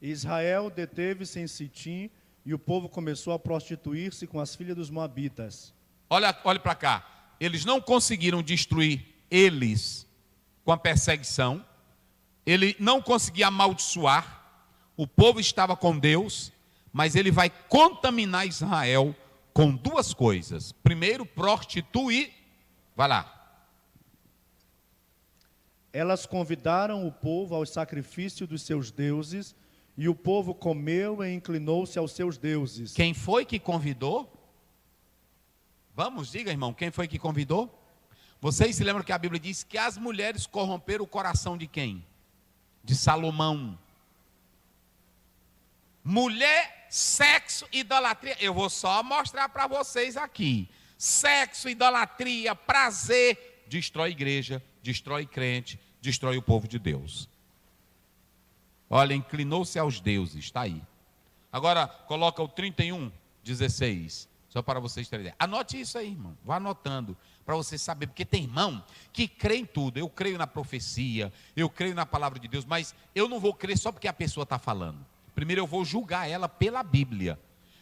[SPEAKER 2] Israel deteve-se em Sitim e o povo começou a prostituir-se com as filhas dos moabitas.
[SPEAKER 1] Olha para cá. Eles não conseguiram destruir eles com a perseguição. Ele não conseguia amaldiçoar. O povo estava com Deus, mas ele vai contaminar Israel com duas coisas. Primeiro, prostituir. Vai lá.
[SPEAKER 2] Elas convidaram o povo ao sacrifício dos seus deuses, e o povo comeu e inclinou-se aos seus deuses.
[SPEAKER 1] Quem foi que convidou? Vamos, diga, irmão, quem foi que convidou? Vocês se lembram que a Bíblia diz que as mulheres corromperam o coração de quem? De Salomão. Mulher, sexo, idolatria. Eu vou só mostrar para vocês aqui. Sexo, idolatria, prazer, destrói igreja, destrói crente, destrói o povo de Deus. Olha, inclinou-se aos deuses, está aí. Agora, coloca o 31:16, só para vocês terem ideia. Anote isso aí, irmão, vá anotando, para você saber, porque tem irmão que crê em tudo. Eu creio na profecia, eu creio na palavra de Deus, mas eu não vou crer só porque a pessoa está falando. Primeiro eu vou julgar ela pela Bíblia,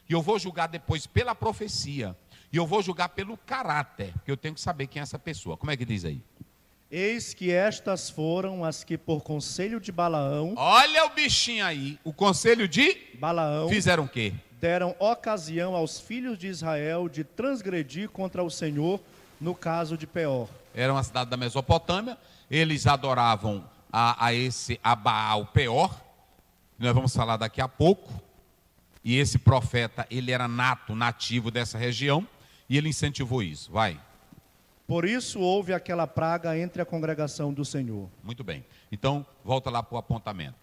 [SPEAKER 1] e eu vou julgar depois pela profecia, e eu vou julgar pelo caráter, porque eu tenho que saber quem é essa pessoa. Como é que diz aí?
[SPEAKER 2] Eis que estas foram as que por conselho de Balaão...
[SPEAKER 1] Olha o bichinho aí, o conselho de
[SPEAKER 2] Balaão
[SPEAKER 1] fizeram o quê?
[SPEAKER 2] Deram ocasião aos filhos de Israel de transgredir contra o Senhor no caso de Peor.
[SPEAKER 1] Era uma cidade da Mesopotâmia, eles adoravam a Baal Peor, nós vamos falar daqui a pouco, e esse profeta, ele era nativo dessa região, e ele incentivou isso, vai.
[SPEAKER 2] Por isso houve aquela praga entre a congregação do Senhor.
[SPEAKER 1] Muito bem, então volta lá para o apontamento.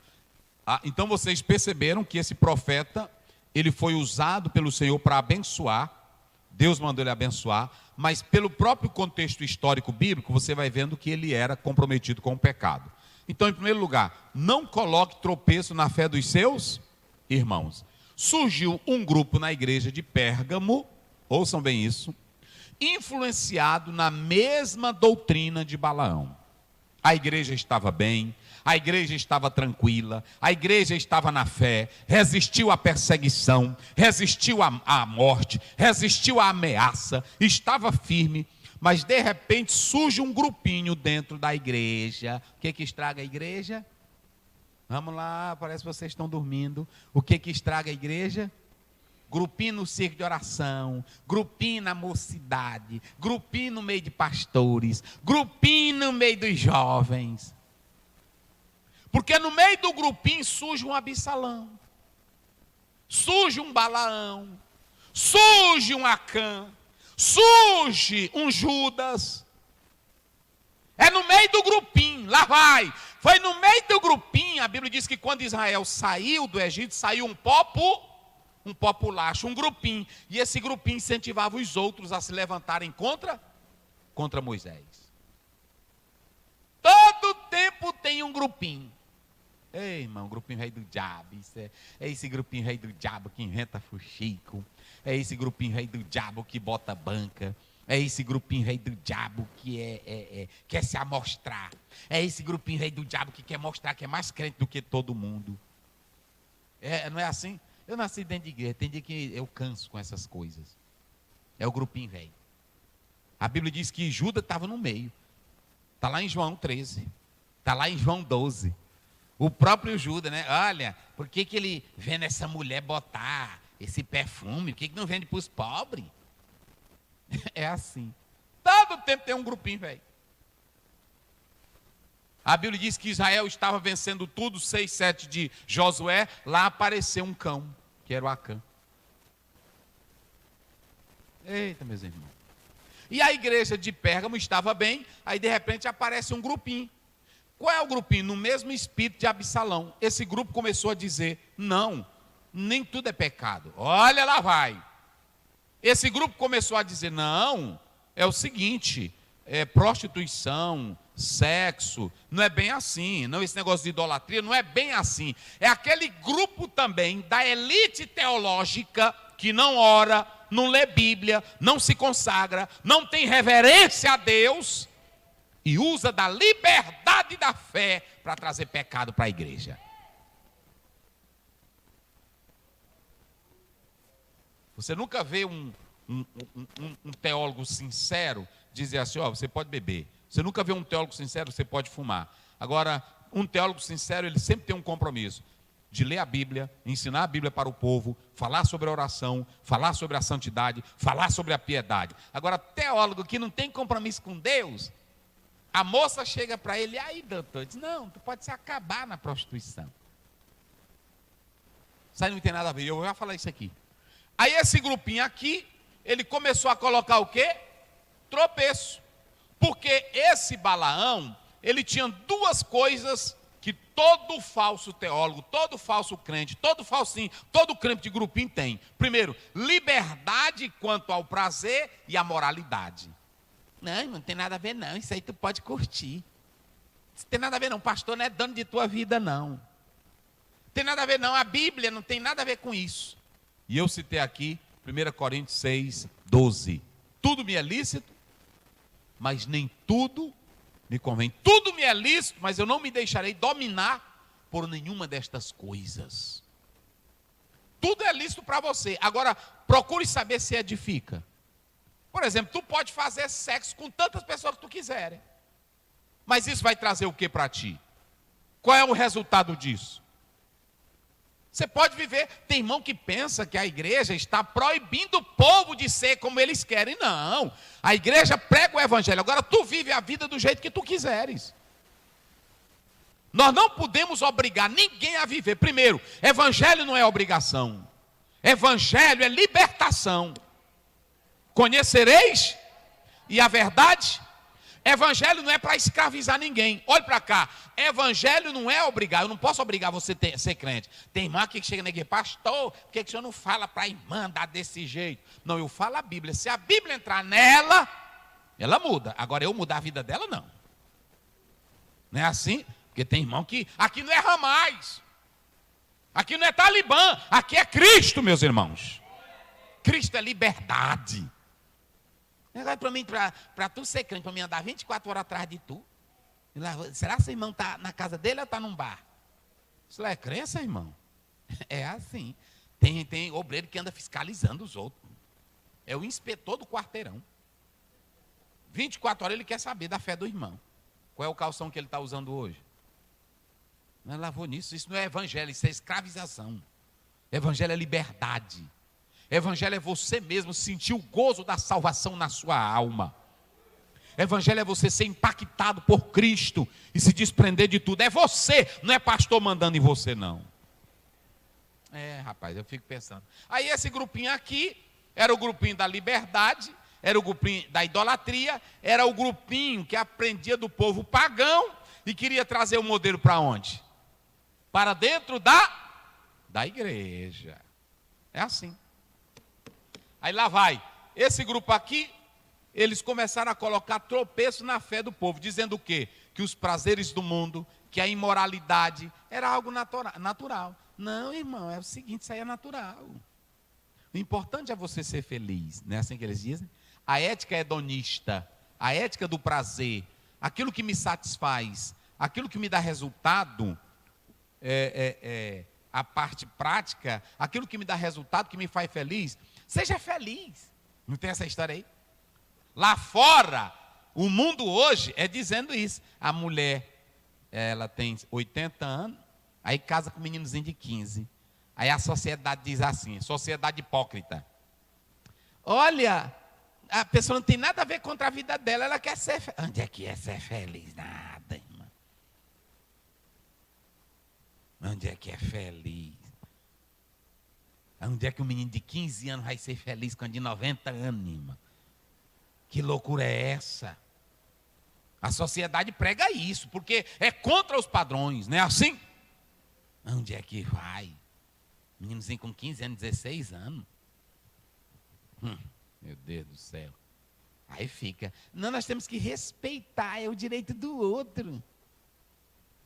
[SPEAKER 1] Então vocês perceberam que esse profeta, ele foi usado pelo Senhor para abençoar, Deus mandou ele abençoar, mas pelo próprio contexto histórico bíblico, você vai vendo que ele era comprometido com o pecado. Então, em primeiro lugar, não coloque tropeço na fé dos seus irmãos. Surgiu um grupo na igreja de Pérgamo, ouçam bem isso, influenciado na mesma doutrina de Balaão. A igreja estava bem, a igreja estava tranquila, a igreja estava na fé, resistiu à perseguição, resistiu à morte, resistiu à ameaça, estava firme, mas de repente surge um grupinho dentro da igreja. O que estraga a igreja? Vamos lá, parece que vocês estão dormindo. O que estraga a igreja? Grupinho no circo de oração, grupinho na mocidade, grupinho no meio de pastores, grupinho no meio dos jovens. Porque no meio do grupinho surge um Absalão, surge um Balaão, surge um Acã, surge um Judas. É no meio do grupinho, lá vai. Foi no meio do grupinho, a Bíblia diz que quando Israel saiu do Egito, saiu um populacho, um grupinho. E esse grupinho incentivava os outros a se levantarem contra Moisés. Todo tempo tem um grupinho. Ei, irmão, grupinho rei do diabo. É esse grupinho rei do diabo que inventa fuxico. É esse grupinho rei do diabo que bota banca. É esse grupinho rei do diabo que quer se amostrar. É esse grupinho rei do diabo que quer mostrar que é mais crente do que todo mundo. Não é assim? Eu nasci dentro de igreja, tem dia que eu canso com essas coisas. É o grupinho velho. A Bíblia diz que Judas estava no meio. Está lá em João 13. Está lá em João 12. O próprio Judas, né? Olha, por que ele vendo essa mulher botar esse perfume? Por que não vende para os pobres? É assim. Todo tempo tem um grupinho velho. A Bíblia diz que Israel estava vencendo tudo, 6:7 de Josué. Lá apareceu um cão, que era o Acã. Eita, meus irmãos. E a igreja de Pérgamo estava bem, aí de repente aparece um grupinho. Qual é o grupinho? No mesmo espírito de Absalão. Esse grupo começou a dizer, não, nem tudo é pecado. Olha, lá vai. Esse grupo começou a dizer, não, é o seguinte, prostituição, sexo, não é bem assim. Não, esse negócio de idolatria não é bem assim. É aquele grupo também da elite teológica que não ora, não lê Bíblia, não se consagra, não tem reverência a Deus e usa da liberdade da fé para trazer pecado para a igreja. Você nunca vê um teólogo sincero dizer assim, ó, você pode beber. Você nunca vê um teólogo sincero, você pode fumar. Agora, um teólogo sincero, ele sempre tem um compromisso de ler a Bíblia, ensinar a Bíblia para o povo, falar sobre a oração, falar sobre a santidade, falar sobre a piedade. Agora, teólogo que não tem compromisso com Deus, a moça chega para ele, aí doutor, diz, não, tu pode se acabar na prostituição. Isso aí não tem nada a ver, eu já falei isso aqui. Aí esse grupinho aqui, ele começou a colocar o quê? Tropeço. Porque esse Balaão, ele tinha duas coisas que todo falso teólogo, todo falso crente, todo falsinho, todo crente de grupinho tem. Primeiro, liberdade quanto ao prazer e à moralidade. Não tem nada a ver não, isso aí tu pode curtir. Isso tem nada a ver não, pastor não é dono de tua vida não. Não tem nada a ver não, a Bíblia não tem nada a ver com isso. E eu citei aqui 1 Coríntios 6, 12. Tudo me é lícito, mas nem tudo me convém. Tudo me é lícito, mas eu não me deixarei dominar por nenhuma destas coisas. Tudo é lícito para você. Agora, procure saber se edifica. Por exemplo, tu pode fazer sexo com tantas pessoas que tu quiser. Mas isso vai trazer o que para ti? Qual é o resultado disso? Você pode viver, tem irmão que pensa que a igreja está proibindo o povo de ser como eles querem. Não, a igreja prega o evangelho, agora tu vive a vida do jeito que tu quiseres. Nós não podemos obrigar ninguém a viver. Primeiro, evangelho não é obrigação, evangelho é libertação. Conhecereis, e a verdade, evangelho não é para escravizar ninguém. Olhe para cá, evangelho não é obrigar. Eu não posso obrigar você a ser crente. Tem irmã que chega na igreja, pastor, por que o senhor não fala para a irmã andar desse jeito? Não, eu falo a Bíblia. Se a Bíblia entrar nela, ela muda. Agora eu mudar a vida dela, não. Não é assim? Porque tem irmão que, aqui não é Hamas, aqui não é Talibã, aqui é Cristo, meus irmãos. Cristo é liberdade. Agora para mim, para tu ser crente, para mim andar 24 horas atrás de tu. Será que seu irmão está na casa dele ou está num bar? Isso lá é crença, irmão? É assim. Tem obreiro que anda fiscalizando os outros. É o inspetor do quarteirão. 24 horas ele quer saber da fé do irmão. Qual é o calção que ele está usando hoje? Não lavou nisso. Isso não é evangelho, isso é escravização. Evangelho é liberdade. Evangelho é você mesmo sentir o gozo da salvação na sua alma. Evangelho é você ser impactado por Cristo e se desprender de tudo. É você, não é pastor mandando em você, não. Rapaz, eu fico pensando. Aí esse grupinho aqui era o grupinho da liberdade, era o grupinho da idolatria, era o grupinho que aprendia do povo pagão e queria trazer o modelo para onde? Para dentro da igreja. É assim. Aí lá vai, esse grupo aqui, eles começaram a colocar tropeço na fé do povo, dizendo o quê? Que os prazeres do mundo, que a imoralidade era algo natural. Não, irmão, é o seguinte, isso aí é natural. O importante é você ser feliz, não é assim que eles dizem? A ética hedonista, a ética do prazer, aquilo que me satisfaz, aquilo que me dá resultado, a parte prática, aquilo que me dá resultado, que me faz feliz. Seja feliz. Não tem essa história aí? Lá fora, o mundo hoje é dizendo isso. A mulher, ela tem 80 anos, aí casa com um meninozinho de 15. Aí a sociedade diz assim, sociedade hipócrita. Olha, a pessoa não tem nada a ver contra a vida dela, ela quer ser feliz. Onde é que é ser feliz? Nada, irmã. Onde é que é feliz? Onde é que um menino de 15 anos vai ser feliz com um de 90 anos, irmão? Que loucura é essa? A sociedade prega isso, porque é contra os padrões, não é assim? Onde é que vai? Meninozinho com 15 anos, 16 anos. Meu Deus do céu. Aí fica. Não, nós temos que respeitar, é o direito do outro.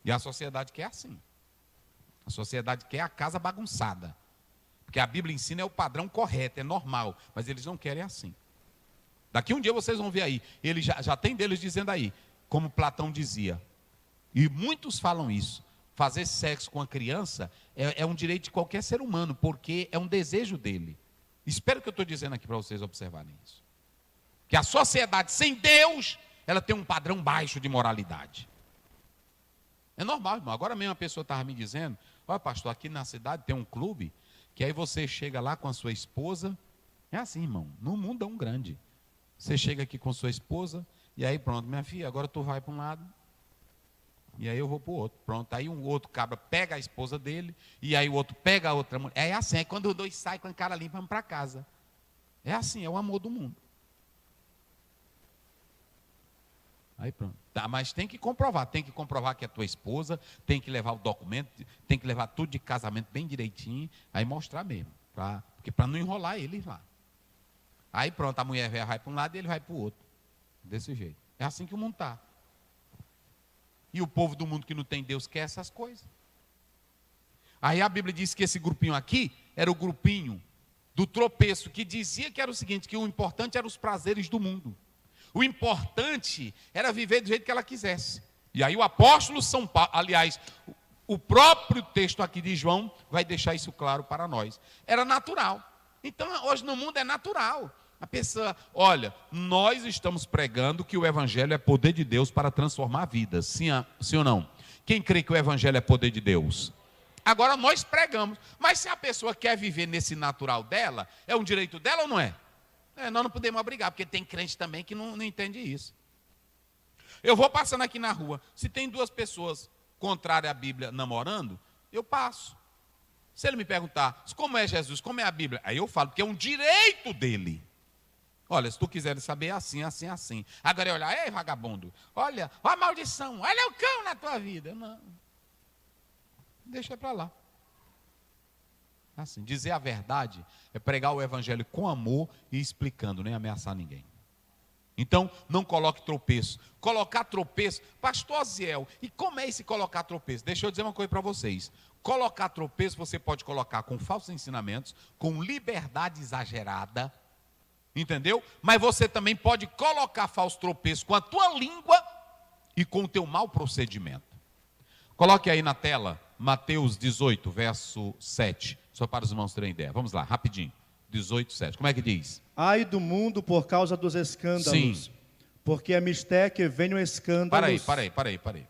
[SPEAKER 1] E a sociedade quer assim. A sociedade quer a casa bagunçada. Porque a Bíblia ensina é o padrão correto, é normal. Mas eles não querem assim. Daqui um dia vocês vão ver aí. Ele já tem deles dizendo aí, como Platão dizia. E muitos falam isso. Fazer sexo com a criança é um direito de qualquer ser humano, porque é um desejo dele. Espero que eu estou dizendo aqui para vocês observarem isso. Que a sociedade sem Deus, ela tem um padrão baixo de moralidade. É normal, irmão. Agora mesmo a pessoa estava me dizendo, olha pastor, aqui na cidade tem um clube, que aí você chega lá com a sua esposa, é assim, irmão, no mundão grande. Você chega aqui com sua esposa, e aí pronto, minha filha, agora tu vai para um lado, e aí eu vou para o outro. Pronto, aí um outro cabra pega a esposa dele, e aí o outro pega a outra mulher. É assim, é quando os dois saem com a cara limpa, vamos para casa. É assim, é o amor do mundo. Aí pronto. Tá, mas tem que comprovar que é tua esposa, tem que levar o documento, tem que levar tudo de casamento bem direitinho, aí mostrar mesmo, porque para não enrolar eles lá. Aí pronto, a mulher vai para um lado e ele vai para o outro. Desse jeito. É assim que o mundo está. E o povo do mundo que não tem Deus quer essas coisas. Aí a Bíblia diz que esse grupinho aqui era o grupinho do tropeço, que dizia que era o seguinte, que o importante eram os prazeres do mundo. O importante era viver do jeito que ela quisesse. E aí o apóstolo São Paulo, aliás, o próprio texto aqui de João vai deixar isso claro para nós. Era natural. Então hoje no mundo é natural. A pessoa, olha, nós estamos pregando que o evangelho é poder de Deus para transformar vidas. Sim ou não? Quem crê que o evangelho é poder de Deus? Agora nós pregamos. Mas se a pessoa quer viver nesse natural dela, é um direito dela ou não é? Nós não podemos obrigar, porque tem crente também que não entende isso. Eu vou passando aqui na rua, se tem duas pessoas contrárias à Bíblia namorando, eu passo. Se ele me perguntar, como é Jesus, como é a Bíblia? Aí eu falo, porque é um direito dele. Olha, se tu quiser saber, é assim, assim, assim. Agora eu olhar, ei vagabundo, olha a maldição, olha o cão na tua vida. Não, deixa para lá. Assim, dizer a verdade é pregar o evangelho com amor e explicando, nem ameaçar ninguém. Então, não coloque tropeço. Colocar tropeço, pastor Aziel, e como é esse colocar tropeço? Deixa eu dizer uma coisa para vocês. Colocar tropeço você pode colocar com falsos ensinamentos, com liberdade exagerada, entendeu? Mas você também pode colocar falso tropeço com a tua língua e com o teu mau procedimento. Coloque aí na tela, Mateus 18, verso 7. Só para os irmãos terem ideia. Vamos lá, rapidinho. 18, 7. Como é que diz?
[SPEAKER 2] Ai do mundo por causa dos escândalos.
[SPEAKER 1] Sim.
[SPEAKER 2] Porque é mistério que venham escândalos.
[SPEAKER 1] Para aí.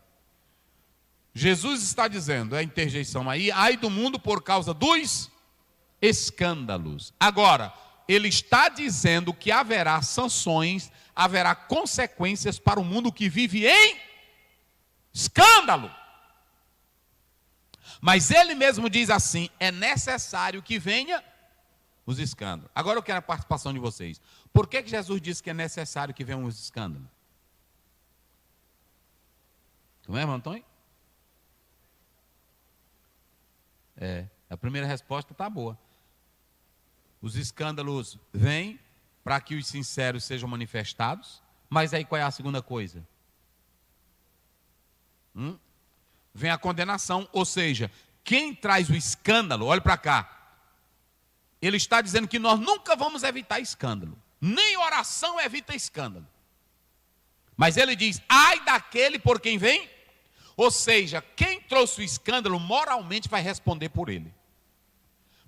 [SPEAKER 1] Jesus está dizendo, é a interjeição aí, ai do mundo por causa dos escândalos. Agora, ele está dizendo que haverá sanções, haverá consequências para o mundo que vive em escândalo. Mas ele mesmo diz assim, é necessário que venha os escândalos. Agora eu quero a participação de vocês. Por que Jesus disse que é necessário que venham os escândalos? Como é, irmão Antônio? A primeira resposta está boa. Os escândalos vêm para que os sinceros sejam manifestados, mas aí qual é a segunda coisa? Vem a condenação, ou seja, quem traz o escândalo, olha para cá, ele está dizendo que nós nunca vamos evitar escândalo, nem oração evita escândalo, mas ele diz, ai daquele por quem vem, ou seja, quem trouxe o escândalo moralmente vai responder por ele.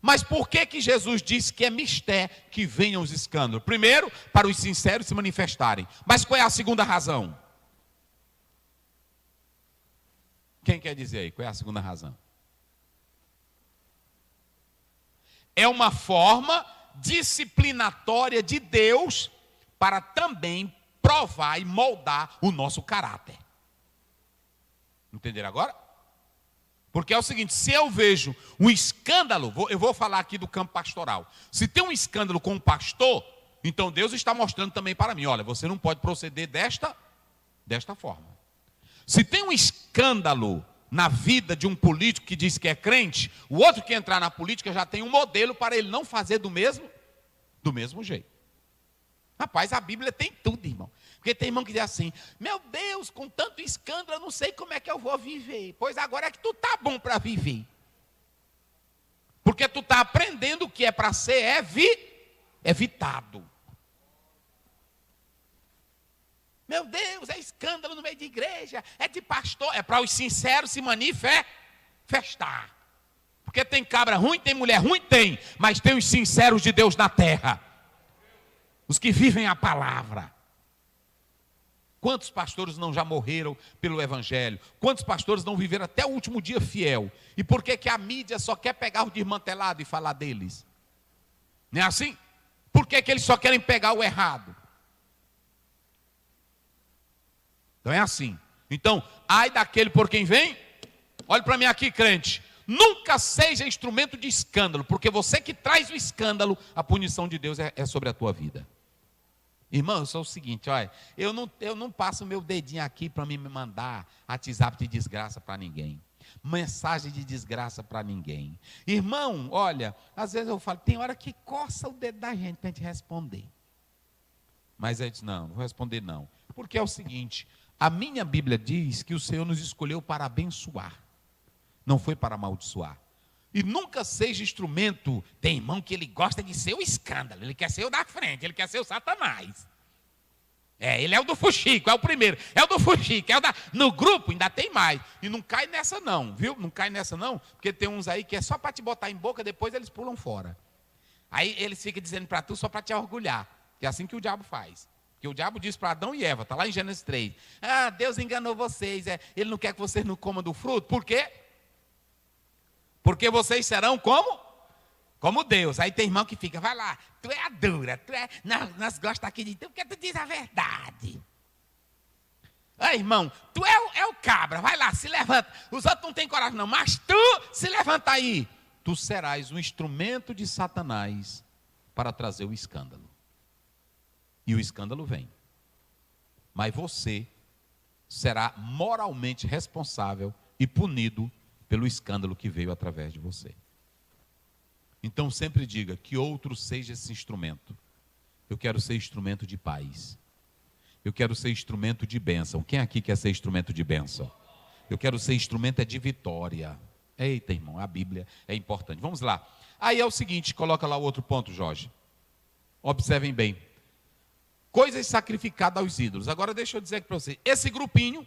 [SPEAKER 1] Mas por que Jesus disse que é mistério que venham os escândalos? Primeiro, para os sinceros se manifestarem, mas qual é a segunda razão? Quem quer dizer aí? Qual é a segunda razão? É uma forma disciplinatória de Deus para também provar e moldar o nosso caráter. Entenderam agora? Porque é o seguinte, se eu vejo um escândalo, eu vou falar aqui do campo pastoral. Se tem um escândalo com um pastor, então Deus está mostrando também para mim, olha, você não pode proceder desta forma. Se tem um escândalo na vida de um político que diz que é crente, o outro que entrar na política já tem um modelo para ele não fazer do mesmo jeito. Rapaz, a Bíblia tem tudo, irmão. Porque tem irmão que diz assim, meu Deus, com tanto escândalo, eu não sei como é que eu vou viver. Pois agora é que tu tá bom para viver. Porque tu tá aprendendo o que é para ser evitado. Meu Deus, é escândalo no meio de igreja, é de pastor, é para os sinceros se manifestar. Porque tem cabra ruim, tem mulher ruim, tem, mas tem os sinceros de Deus na terra. Os que vivem a palavra. Quantos pastores não já morreram pelo evangelho? Quantos pastores não viveram até o último dia fiel? E por que que a mídia só quer pegar os desmantelados e falar deles? Não é assim? Por que que eles só querem pegar o errado? Então é assim. Então, ai daquele por quem vem. Olhe para mim aqui, crente. Nunca seja instrumento de escândalo, porque você que traz o escândalo, a punição de Deus é sobre a tua vida. Irmão, eu sou o seguinte, olha, eu não passo o meu dedinho aqui para me mandar WhatsApp de desgraça para ninguém. Mensagem de desgraça para ninguém. Irmão, olha, às vezes eu falo, tem hora que coça o dedo da gente para a gente responder. Mas eu disse, não vou responder não. Porque é o seguinte, a minha Bíblia diz que o Senhor nos escolheu para abençoar. Não foi para amaldiçoar. E nunca seja instrumento. Tem irmão que ele gosta de ser o escândalo. Ele quer ser o da frente, ele quer ser o Satanás. Ele é o do fuxico, é o primeiro. É o do fuxico, é o da... No grupo ainda tem mais. E não cai nessa não, viu? Não cai nessa não, porque tem uns aí que é só para te botar em boca, depois eles pulam fora. Aí eles ficam dizendo para tu só para te orgulhar. Que é assim que o diabo faz. Porque o diabo disse para Adão e Eva, está lá em Gênesis 3. Ah, Deus enganou vocês, ele não quer que vocês não comam do fruto. Por quê? Porque vocês serão como Deus. Aí tem irmão que fica, vai lá, tu é a dura, nós gostamos aqui de tu, porque tu diz a verdade. Aí, irmão, tu é o cabra, vai lá, se levanta. Os outros não têm coragem não, mas tu se levanta aí. Tu serás um instrumento de Satanás para trazer o escândalo. E o escândalo vem. Mas você será moralmente responsável e punido pelo escândalo que veio através de você. Então sempre diga que outro seja esse instrumento. Eu quero ser instrumento de paz. Eu quero ser instrumento de bênção. Quem aqui quer ser instrumento de bênção? Eu quero ser instrumento de vitória. Eita, irmão, a Bíblia é importante. Vamos lá. Aí é o seguinte, coloca lá o outro ponto, Jorge. Observem bem. Coisas sacrificadas aos ídolos. Agora deixa eu dizer aqui para você. Esse grupinho,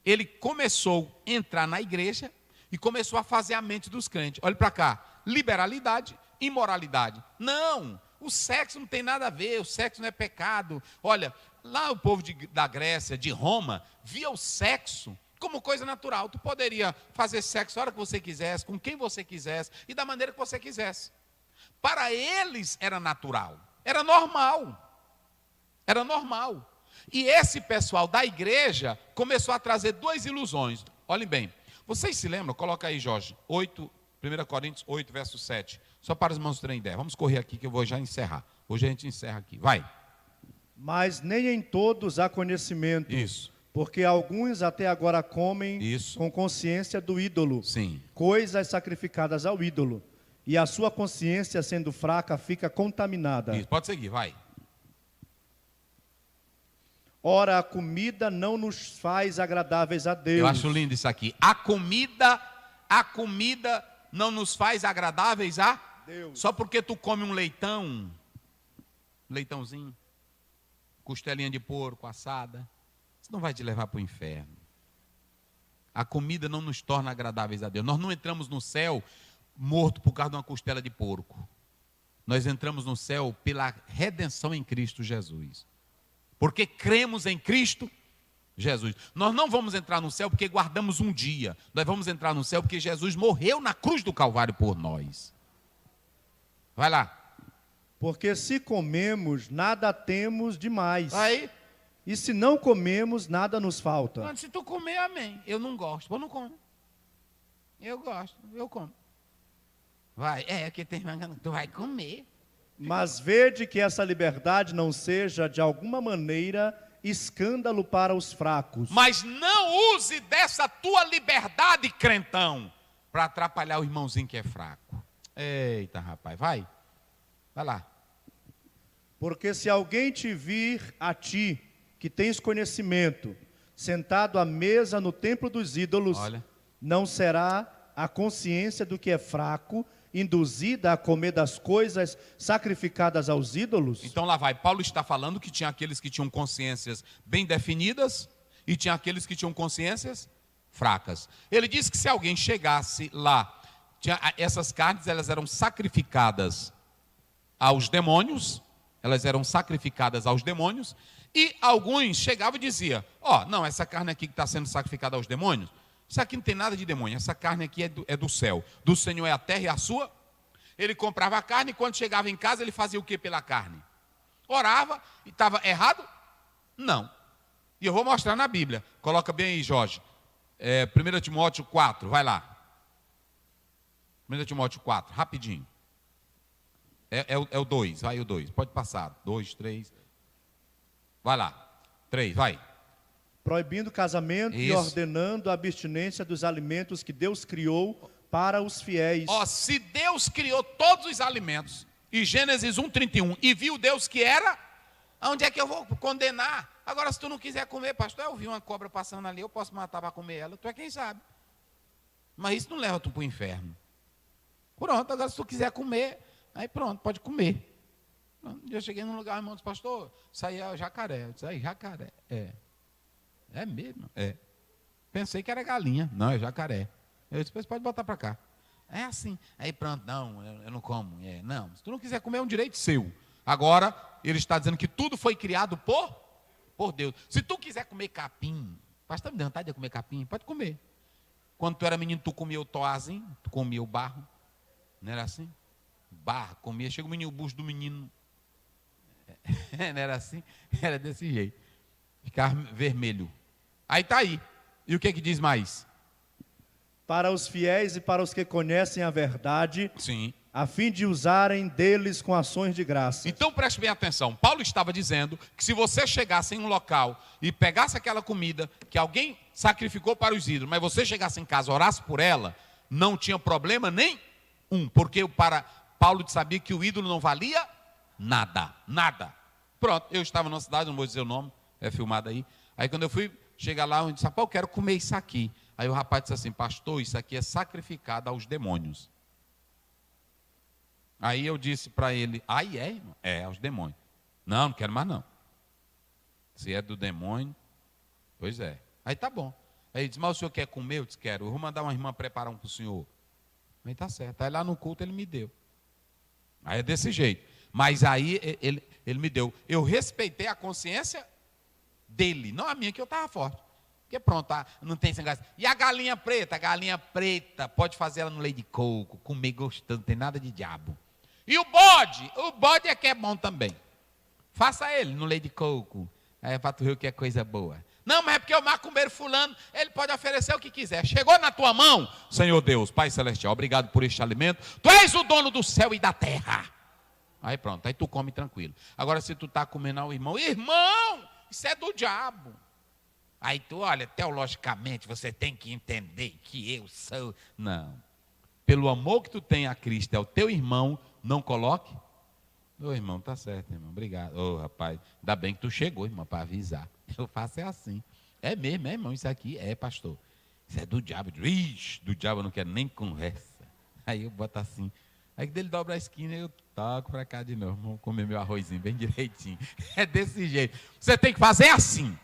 [SPEAKER 1] ele começou a entrar na igreja e começou a fazer a mente dos crentes. Olha para cá. Liberalidade, imoralidade. Não, o sexo não tem nada a ver, o sexo não é pecado. Olha, lá o povo da Grécia, de Roma, via o sexo como coisa natural. Tu poderia fazer sexo a hora que você quisesse, com quem você quisesse e da maneira que você quisesse. Para eles era natural, era normal. Era normal. E esse pessoal da igreja começou a trazer duas ilusões. Olhem bem. Vocês se lembram? Coloca aí, Jorge. 1 Coríntios 8, verso 7. Só para os irmãos terem ideia. Vamos correr aqui que eu vou já encerrar. Hoje a gente encerra aqui. Vai.
[SPEAKER 2] Mas nem em todos há conhecimento.
[SPEAKER 1] Isso.
[SPEAKER 2] Porque alguns até agora comem
[SPEAKER 1] Isso.
[SPEAKER 2] com consciência do ídolo.
[SPEAKER 1] Sim.
[SPEAKER 2] Coisas sacrificadas ao ídolo. E a sua consciência, sendo fraca, fica contaminada.
[SPEAKER 1] Isso. Pode seguir, vai.
[SPEAKER 2] Ora, a comida não nos faz agradáveis a Deus.
[SPEAKER 1] Eu acho lindo isso aqui. A comida não nos faz agradáveis a
[SPEAKER 2] Deus.
[SPEAKER 1] Só porque tu come um leitãozinho, costelinha de porco assada, isso não vai te levar para o inferno. A comida não nos torna agradáveis a Deus. Nós não entramos no céu morto por causa de uma costela de porco. Nós entramos no céu pela redenção em Cristo Jesus. Porque cremos em Cristo Jesus. Nós não vamos entrar no céu porque guardamos um dia. Nós vamos entrar no céu porque Jesus morreu na cruz do Calvário por nós. Vai lá.
[SPEAKER 2] Porque se comemos, nada temos demais.
[SPEAKER 1] Aí.
[SPEAKER 2] E se não comemos, nada nos falta.
[SPEAKER 1] Se tu comer, amém. Eu não gosto. Eu não como. Eu gosto, eu como. Vai, que tem manga, tu vai comer.
[SPEAKER 2] Mas vede que essa liberdade não seja, de alguma maneira, escândalo para os fracos.
[SPEAKER 1] Mas não use dessa tua liberdade, crentão, para atrapalhar o irmãozinho que é fraco. Eita, rapaz, vai lá.
[SPEAKER 2] Porque se alguém te vir a ti, que tens conhecimento, sentado à mesa no templo dos ídolos, não será a consciência do que é fraco induzida a comer das coisas sacrificadas aos ídolos?
[SPEAKER 1] Então lá vai, Paulo está falando que tinha aqueles que tinham consciências bem definidas e tinha aqueles que tinham consciências fracas. Ele diz que se alguém chegasse lá, essas carnes elas eram sacrificadas aos demônios, e alguns chegavam e diziam, não, essa carne aqui que está sendo sacrificada aos demônios, isso aqui não tem nada de demônio, essa carne aqui é do céu, do Senhor é a terra e a sua. Ele comprava a carne e quando chegava em casa ele fazia o que pela carne? Orava, e estava errado? Não. E eu vou mostrar na Bíblia, coloca bem aí, Jorge, 1 Timóteo 4, vai lá. 1 Timóteo 4, rapidinho. É o 2, vai o 2, pode passar, 2, 3, vai lá, 3, vai.
[SPEAKER 2] Proibindo o casamento e ordenando a abstinência dos alimentos que Deus criou para os fiéis.
[SPEAKER 1] Se Deus criou todos os alimentos, em Gênesis 1:31, e viu Deus que era, onde é que eu vou condenar? Agora, se tu não quiser comer, pastor, eu vi uma cobra passando ali, eu posso matar para comer ela, tu é quem sabe. Mas isso não leva tu para o inferno. Pronto, agora se tu quiser comer, aí pronto, pode comer. Eu cheguei num lugar, irmão, disse, pastor, isso aí é jacaré. Eu disse, aí, jacaré, é mesmo? É. Pensei que era galinha. Não, é jacaré. Eu disse, pode botar para cá. É assim. Aí pronto, não, eu não como. Não, se tu não quiser comer, é um direito seu. Agora, ele está dizendo que tudo foi criado por Deus. Se tu quiser comer capim, pastor, me dá vontade de comer capim, pode comer. Quando tu era menino, tu comia o toazinho, tu comia o barro. Não era assim? Barro, comia. Chega o menino, o bucho do menino. Não era assim? Era desse jeito. Ficava vermelho. Aí está aí. E o que diz mais?
[SPEAKER 2] Para os fiéis e para os que conhecem a verdade,
[SPEAKER 1] sim,
[SPEAKER 2] a fim de usarem deles com ações de graça.
[SPEAKER 1] Então preste bem atenção. Paulo estava dizendo que se você chegasse em um local e pegasse aquela comida que alguém sacrificou para os ídolos, mas você chegasse em casa, orasse por ela, não tinha problema nenhum, porque para Paulo sabia que o ídolo não valia nada, nada. Pronto, eu estava numa cidade, não vou dizer o nome, é filmado aí. Aí quando eu fui chegar lá, eu disse, eu quero comer isso aqui. Aí o rapaz disse assim, pastor, isso aqui é sacrificado aos demônios. Aí eu disse para ele, irmão? Aos demônios. Não quero mais não. Se é do demônio, pois é. Aí tá bom. Aí ele disse, mas o senhor quer comer? Eu disse, quero. Eu vou mandar uma irmã preparar um para o senhor. Aí tá certo. Aí lá no culto ele me deu. Aí é desse jeito. Mas aí ele me deu. Eu respeitei a consciência dele, não a minha, que eu estava forte. Porque pronto, não tem sem graça. E a galinha preta? A galinha preta, pode fazer ela no leite de coco, comer gostando, não tem nada de diabo. E o bode é que é bom também. Faça ele no leite de coco. Aí para tu ver o que é coisa boa. Não, mas é porque o macumbeiro fulano, ele pode oferecer o que quiser. Chegou na tua mão, Senhor Deus, Pai Celestial, obrigado por este alimento. Tu és o dono do céu e da terra. Aí pronto, aí tu come tranquilo. Agora se tu está comendo ao irmão, isso é do diabo. Aí tu, olha, teologicamente você tem que entender que eu sou. Não. Pelo amor que tu tem a Cristo, é o teu irmão, não coloque. Ô irmão, tá certo, irmão, obrigado. Ô rapaz, ainda bem que tu chegou, irmão, para avisar. Eu faço assim. É mesmo, irmão, isso aqui é, pastor. Isso é do diabo. Ixi, do diabo eu não quero nem conversa. Aí eu boto assim. Aí dele dobra a esquina, eu toco para cá de novo. Vamos comer meu arrozinho bem direitinho. É desse jeito. Você tem que fazer assim.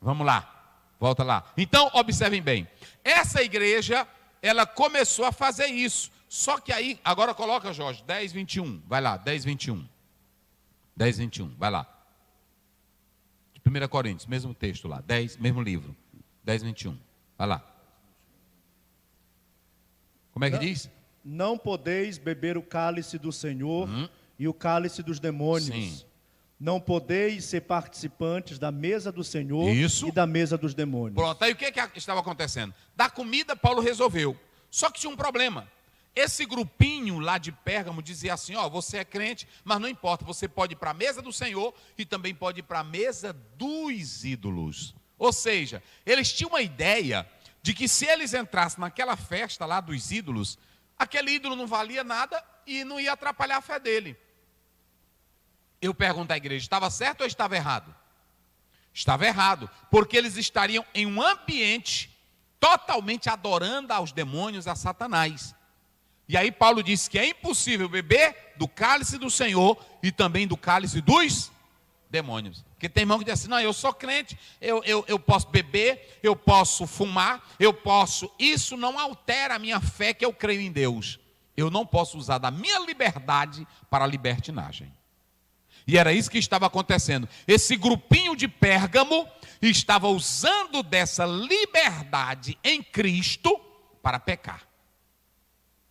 [SPEAKER 1] Vamos lá, volta lá. Então, observem bem. Essa igreja, ela começou a fazer isso. Só que aí, agora coloca, Jorge, 10, 21. Vai lá, 10, 21. 10, 21, vai lá. De 1 Coríntios, mesmo texto lá. 10, mesmo livro. 10, 21. Vai lá. Como é que diz?
[SPEAKER 2] Não podeis beber o cálice do Senhor e o cálice dos demônios.
[SPEAKER 1] Sim.
[SPEAKER 2] Não podeis ser participantes da mesa do Senhor
[SPEAKER 1] Isso.
[SPEAKER 2] E da mesa dos demônios.
[SPEAKER 1] Pronto, aí o que estava acontecendo? Da comida, Paulo resolveu. Só que tinha um problema. Esse grupinho lá de Pérgamo dizia assim, ó, você é crente, mas não importa, você pode ir para a mesa do Senhor e também pode ir para a mesa dos ídolos. Ou seja, eles tinham uma ideia de que se eles entrassem naquela festa lá dos ídolos, aquele ídolo não valia nada e não ia atrapalhar a fé dele. Eu pergunto à igreja, estava certo ou estava errado? Estava errado, porque eles estariam em um ambiente totalmente adorando aos demônios, a Satanás. E aí Paulo disse que é impossível beber do cálice do Senhor e também do cálice dos demônios. Porque tem irmão que diz assim, não, eu sou crente, eu posso beber, eu posso fumar, isso não altera a minha fé que eu creio em Deus. Eu não posso usar da minha liberdade para a libertinagem. E era isso que estava acontecendo. Esse grupinho de Pérgamo estava usando dessa liberdade em Cristo para pecar.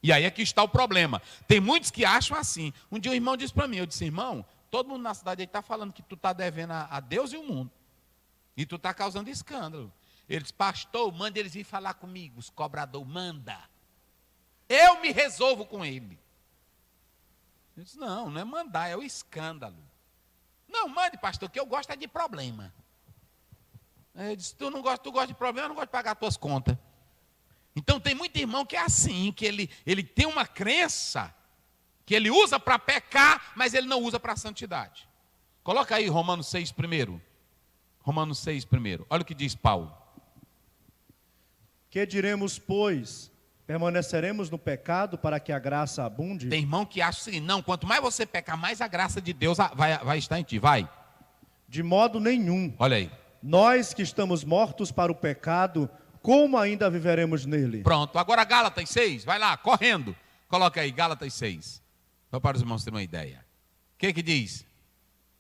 [SPEAKER 1] E aí é que está o problema. Tem muitos que acham assim. Um dia o irmão disse para mim, eu disse, irmão, todo mundo na cidade está falando que tu está devendo a Deus e o mundo. E tu está causando escândalo. Ele disse, pastor, manda eles vir falar comigo, os cobradores, manda. Eu me resolvo com ele. Eu disse, não é mandar, é o escândalo. Não, mande, pastor, que eu gosto é de problema. Eu disse, tu gosta de problema, eu não gosto de pagar as tuas contas. Então tem muito irmão que é assim, que ele tem uma crença, que ele usa para pecar, mas ele não usa para a santidade. Coloca aí Romanos 6 primeiro. Romanos 6 primeiro. Olha o que diz Paulo.
[SPEAKER 2] Que diremos, pois? Permaneceremos no pecado para que a graça abunde?
[SPEAKER 1] Tem irmão que acha o seguinte, não, quanto mais você pecar, mais a graça de Deus vai estar em ti, vai.
[SPEAKER 2] De modo nenhum.
[SPEAKER 1] Olha aí.
[SPEAKER 2] Nós que estamos mortos para o pecado, como ainda viveremos nele?
[SPEAKER 1] Pronto, agora Gálatas 6, vai lá, correndo. Coloca aí, Gálatas 6. Só para os irmãos terem uma ideia. O que diz?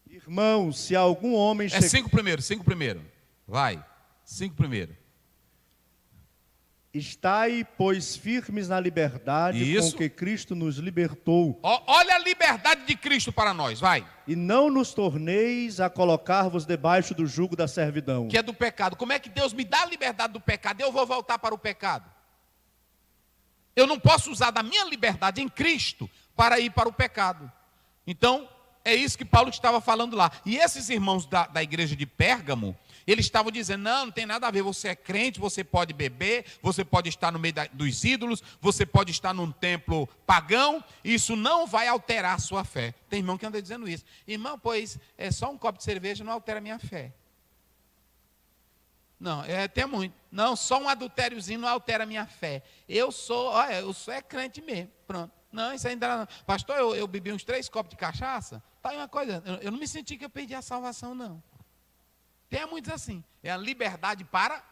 [SPEAKER 2] Irmãos, se algum homem...
[SPEAKER 1] 5 primeiro. Vai, 5 primeiro.
[SPEAKER 2] Estai, pois, firmes na liberdade com que Cristo nos libertou.
[SPEAKER 1] Olha a liberdade de Cristo para nós, vai.
[SPEAKER 2] E não nos torneis a colocar-vos debaixo do jugo da servidão.
[SPEAKER 1] Que é do pecado. Como é que Deus me dá a liberdade do pecado? Eu vou voltar para o pecado. Eu não posso usar da minha liberdade em Cristo para ir para o pecado. Então, é isso que Paulo estava falando lá. E esses irmãos da igreja de Pérgamo, eles estavam dizendo, não tem nada a ver, você é crente, você pode beber, você pode estar no meio dos ídolos, você pode estar num templo pagão, isso não vai alterar a sua fé. Tem irmão que anda dizendo isso. Irmão, pois, é só um copo de cerveja não altera a minha fé. Não, tem muito. Não, só um adultériozinho não altera a minha fé. Eu sou crente mesmo, pronto. Não, isso ainda não. Pastor, eu bebi uns 3 copos de cachaça, tá aí uma coisa, eu não me senti que eu perdi a salvação, não. Tem muitos assim, é a liberdade para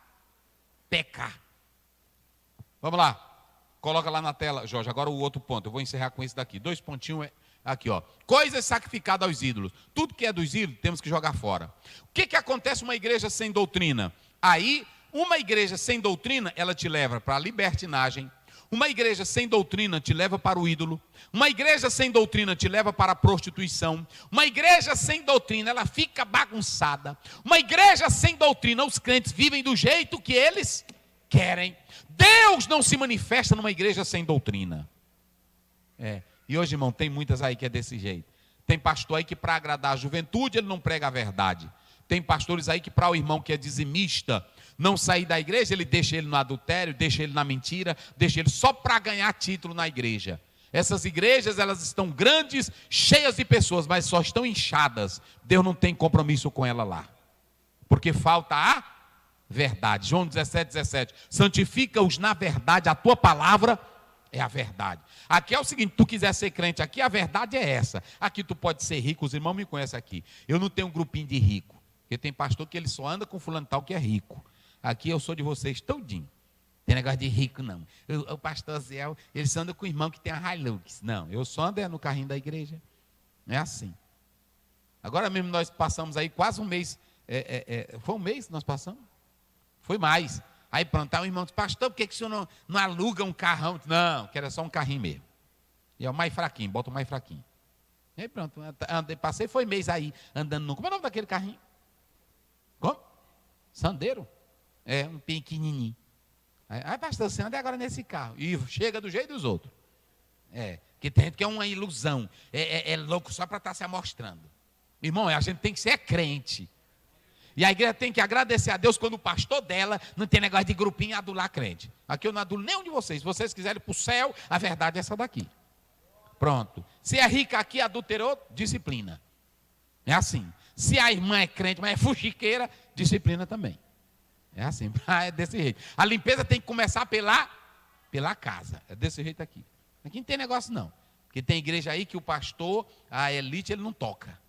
[SPEAKER 1] pecar. Vamos lá, coloca lá na tela, Jorge, agora o outro ponto, eu vou encerrar com esse daqui, 2 pontinhos, aqui ó, coisas sacrificadas aos ídolos, tudo que é dos ídolos temos que jogar fora. O que acontece numa igreja sem doutrina? Aí, uma igreja sem doutrina, ela te leva para a libertinagem. Uma igreja sem doutrina te leva para o ídolo. Uma igreja sem doutrina te leva para a prostituição. Uma igreja sem doutrina, ela fica bagunçada. Uma igreja sem doutrina, os crentes vivem do jeito que eles querem. Deus não se manifesta numa igreja sem doutrina. E hoje, irmão, tem muitas aí que é desse jeito. Tem pastor aí que para agradar a juventude, ele não prega a verdade. Tem pastores aí que para o irmão que é dizimista, não sair da igreja, ele deixa ele no adultério, deixa ele na mentira, deixa ele só para ganhar título na igreja. Essas igrejas, elas estão grandes, cheias de pessoas, mas só estão inchadas. Deus não tem compromisso com ela lá. Porque falta a verdade. João 17:17. Santifica-os na verdade, a tua palavra é a verdade. Aqui é o seguinte, tu quiser ser crente aqui, a verdade é essa. Aqui tu pode ser rico, os irmãos me conhecem aqui. Eu não tenho um grupinho de rico. Porque tem pastor que ele só anda com fulano tal que é rico. Aqui eu sou de vocês todinho. Tem negócio de rico, não. O pastor Zé, ele só anda com o irmão que tem a Hilux. Não, eu só ando no carrinho da igreja. É assim. Agora mesmo nós passamos aí quase um mês. Foi um mês que nós passamos? Foi mais. Aí pronto, aí o irmão disse, pastor, por que o senhor não aluga um carrão? Não, que era só um carrinho mesmo. E é o mais fraquinho, bota o mais fraquinho. E aí pronto, passei, foi mês aí, andando no... Como é o nome daquele carrinho? Como? Sandeiro? É, um pequenininho. Aí pastor, você anda agora nesse carro. E chega do jeito dos outros. Que tem gente que é uma ilusão. É louco só para estar se amostrando. Irmão, a gente tem que ser crente. E a igreja tem que agradecer a Deus quando o pastor dela não tem negócio de grupinho adular crente. Aqui eu não adulo nenhum de vocês. Se vocês quiserem ir para o céu, a verdade é essa daqui. Pronto. Se é rica aqui, adulterou, disciplina. É assim. Se a irmã é crente, mas é fuxiqueira, disciplina também. É assim. É desse jeito. A limpeza tem que começar pela casa. É desse jeito aqui. Aqui não tem negócio não. Porque tem igreja aí que o pastor, a elite, ele não toca.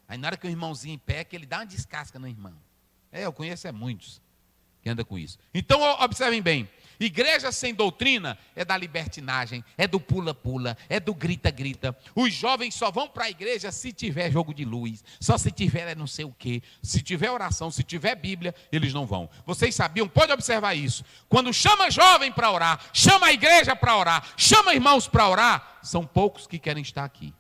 [SPEAKER 1] Aí na hora que o irmãozinho em pé, que ele dá uma descasca no irmão. Eu conheço muitos que andam com isso. Então, observem bem. Igreja sem doutrina é da libertinagem, é do pula-pula, é do grita-grita. Os jovens só vão para a igreja se tiver jogo de luz, só se tiver não sei o quê. Se tiver oração, se tiver Bíblia, eles não vão. Vocês sabiam? Pode observar isso. Quando chama jovem para orar, chama a igreja para orar, chama irmãos para orar, são poucos que querem estar aqui.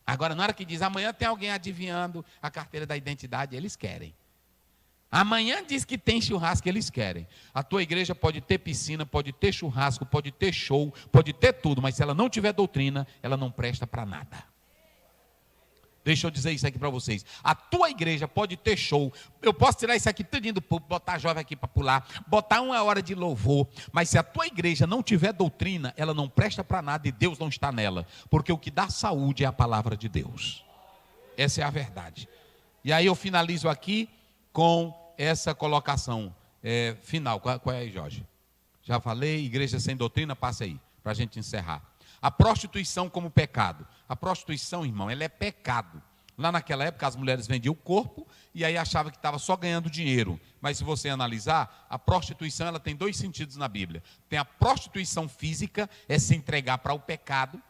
[SPEAKER 1] Agora, na hora que diz, amanhã tem alguém adivinhando a carteira da identidade, eles querem. Amanhã diz que tem churrasco, eles querem. A tua igreja pode ter piscina, pode ter churrasco, pode ter show, pode ter tudo, mas se ela não tiver doutrina, ela não presta para nada. Deixa eu dizer isso aqui para vocês. A tua igreja pode ter show. Eu posso tirar isso aqui tudinho do público, botar jovem aqui para pular, botar 1 hora de louvor. Mas se a tua igreja não tiver doutrina, ela não presta para nada e Deus não está nela. Porque o que dá saúde é a palavra de Deus. Essa é a verdade. E aí eu finalizo aqui com essa colocação final. Qual é aí, Jorge? Já falei, igreja sem doutrina, passa aí, para a gente encerrar. A prostituição como pecado. A prostituição, irmão, ela é pecado. Lá naquela época as mulheres vendiam o corpo e aí achavam que estava só ganhando dinheiro. Mas se você analisar, a prostituição ela tem 2 sentidos na Bíblia. Tem a prostituição física, é se entregar para o pecado.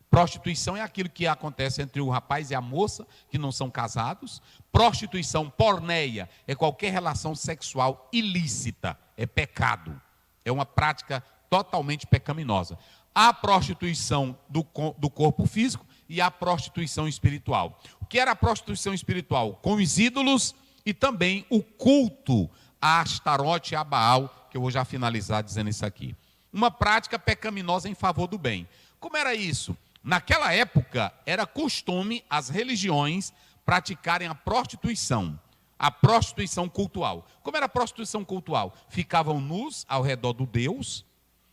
[SPEAKER 1] Prostituição é aquilo que acontece entre o rapaz e a moça, que não são casados. Prostituição, porneia, é qualquer relação sexual ilícita, é pecado. É uma prática totalmente pecaminosa. A prostituição do corpo físico e a prostituição espiritual. O que era a prostituição espiritual? Com os ídolos e também o culto a Astarote e a Baal, que eu vou já finalizar dizendo isso aqui. Uma prática pecaminosa em favor do bem. Como era isso? Naquela época, era costume as religiões praticarem a prostituição cultual. Como era a prostituição cultual? Ficavam nus ao redor do Deus,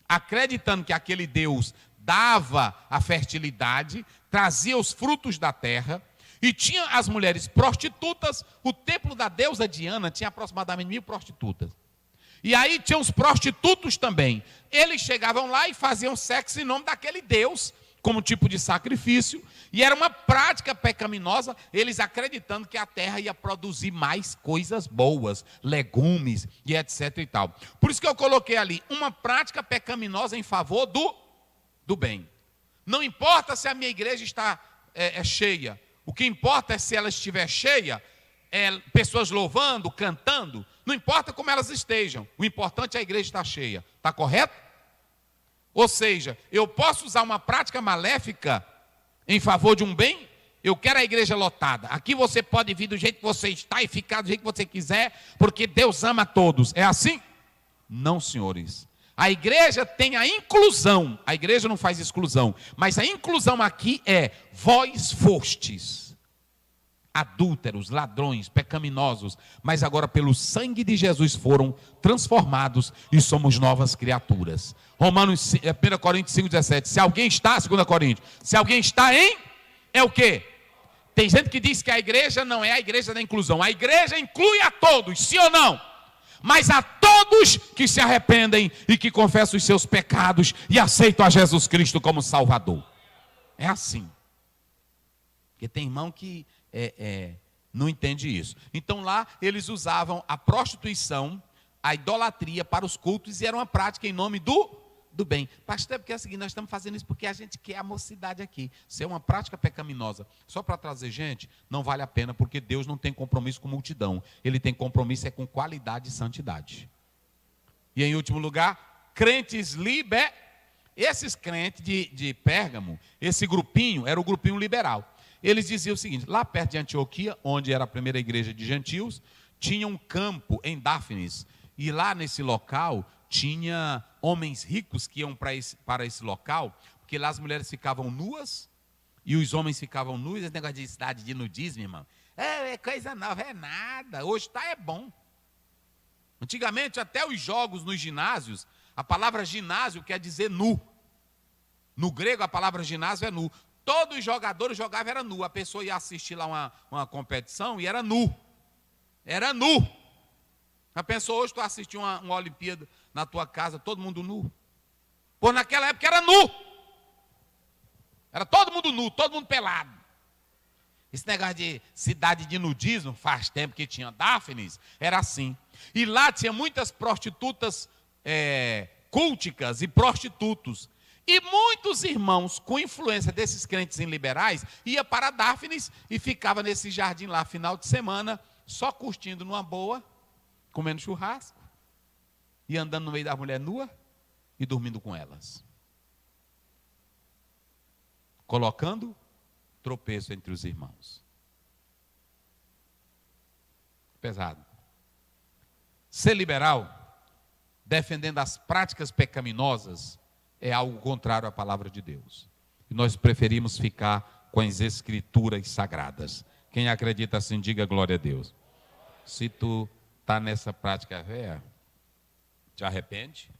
[SPEAKER 1] acreditando que aquele Deus dava a fertilidade, trazia os frutos da terra, e tinha as mulheres prostitutas. O templo da deusa Diana tinha aproximadamente 1000 prostitutas. E aí tinha os prostitutos também. Eles chegavam lá e faziam sexo em nome daquele Deus, como tipo de sacrifício, e era uma prática pecaminosa, eles acreditando que a terra ia produzir mais coisas boas, legumes e etc e tal. Por isso que eu coloquei ali, uma prática pecaminosa em favor do bem. Não importa se a minha igreja está cheia, o que importa é se ela estiver cheia, pessoas louvando, cantando, não importa como elas estejam, o importante é a igreja estar cheia, está correto? Ou seja, eu posso usar uma prática maléfica em favor de um bem? Eu quero a igreja lotada. Aqui você pode vir do jeito que você está e ficar do jeito que você quiser, porque Deus ama a todos. É assim? Não, senhores. A igreja tem a inclusão. A igreja não faz exclusão. Mas a inclusão aqui é: vós fostes adúlteros, ladrões, pecaminosos, mas agora pelo sangue de Jesus foram transformados e somos novas criaturas. 1 Coríntios 5,17. Se alguém está, 2 Coríntios, se alguém está em, é o quê? Tem gente que diz que a igreja não é a igreja da inclusão. A igreja inclui a todos, sim ou não? Mas a todos que se arrependem e que confessam os seus pecados e aceitam a Jesus Cristo como Salvador. É assim. Porque tem irmão que não entende isso. Então lá eles usavam a prostituição, a idolatria para os cultos e era uma prática em nome do bem. Pastor, é porque é o seguinte, nós estamos fazendo isso porque a gente quer a mocidade aqui. Isso é uma prática pecaminosa. Só para trazer gente, não vale a pena, porque Deus não tem compromisso com multidão. Ele tem compromisso com qualidade e santidade. E em último lugar, crentes Esses crentes de Pérgamo, esse grupinho, era o grupinho liberal. Eles diziam o seguinte: lá perto de Antioquia, onde era a primeira igreja de gentios, tinha um campo em Dáfnis, e lá nesse local tinha homens ricos que iam para esse local, porque lá as mulheres ficavam nuas e os homens ficavam nus. Esse negócio de cidade de nudismo, irmão, é coisa nova, é nada. Hoje é bom. Antigamente, até os jogos nos ginásios, a palavra ginásio quer dizer nu. No grego, a palavra ginásio é nu. Todos os jogadores jogavam, era nu. A pessoa ia assistir lá uma competição e era nu. Era nu. A pessoa hoje, tu assistiu uma Olimpíada na tua casa, todo mundo nu. Pô, naquela época era nu. Era todo mundo nu, todo mundo pelado. Esse negócio de cidade de nudismo, faz tempo que tinha Dáfnis, era assim. E lá tinha muitas prostitutas culticas e prostitutos. E muitos irmãos, com influência desses crentes liberais, ia para Dáfnis e ficava nesse jardim lá, final de semana, só curtindo numa boa, comendo churrasco, e andando no meio da mulher nua e dormindo com elas. Colocando tropeço entre os irmãos. Pesado. Ser liberal, defendendo as práticas pecaminosas, é algo contrário à palavra de Deus. E nós preferimos ficar com as escrituras sagradas. Quem acredita assim, diga glória a Deus. Se tu está nessa prática velha, te arrepende,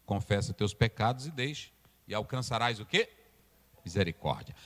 [SPEAKER 1] confessa teus pecados e deixe. E alcançarás o quê? Misericórdia.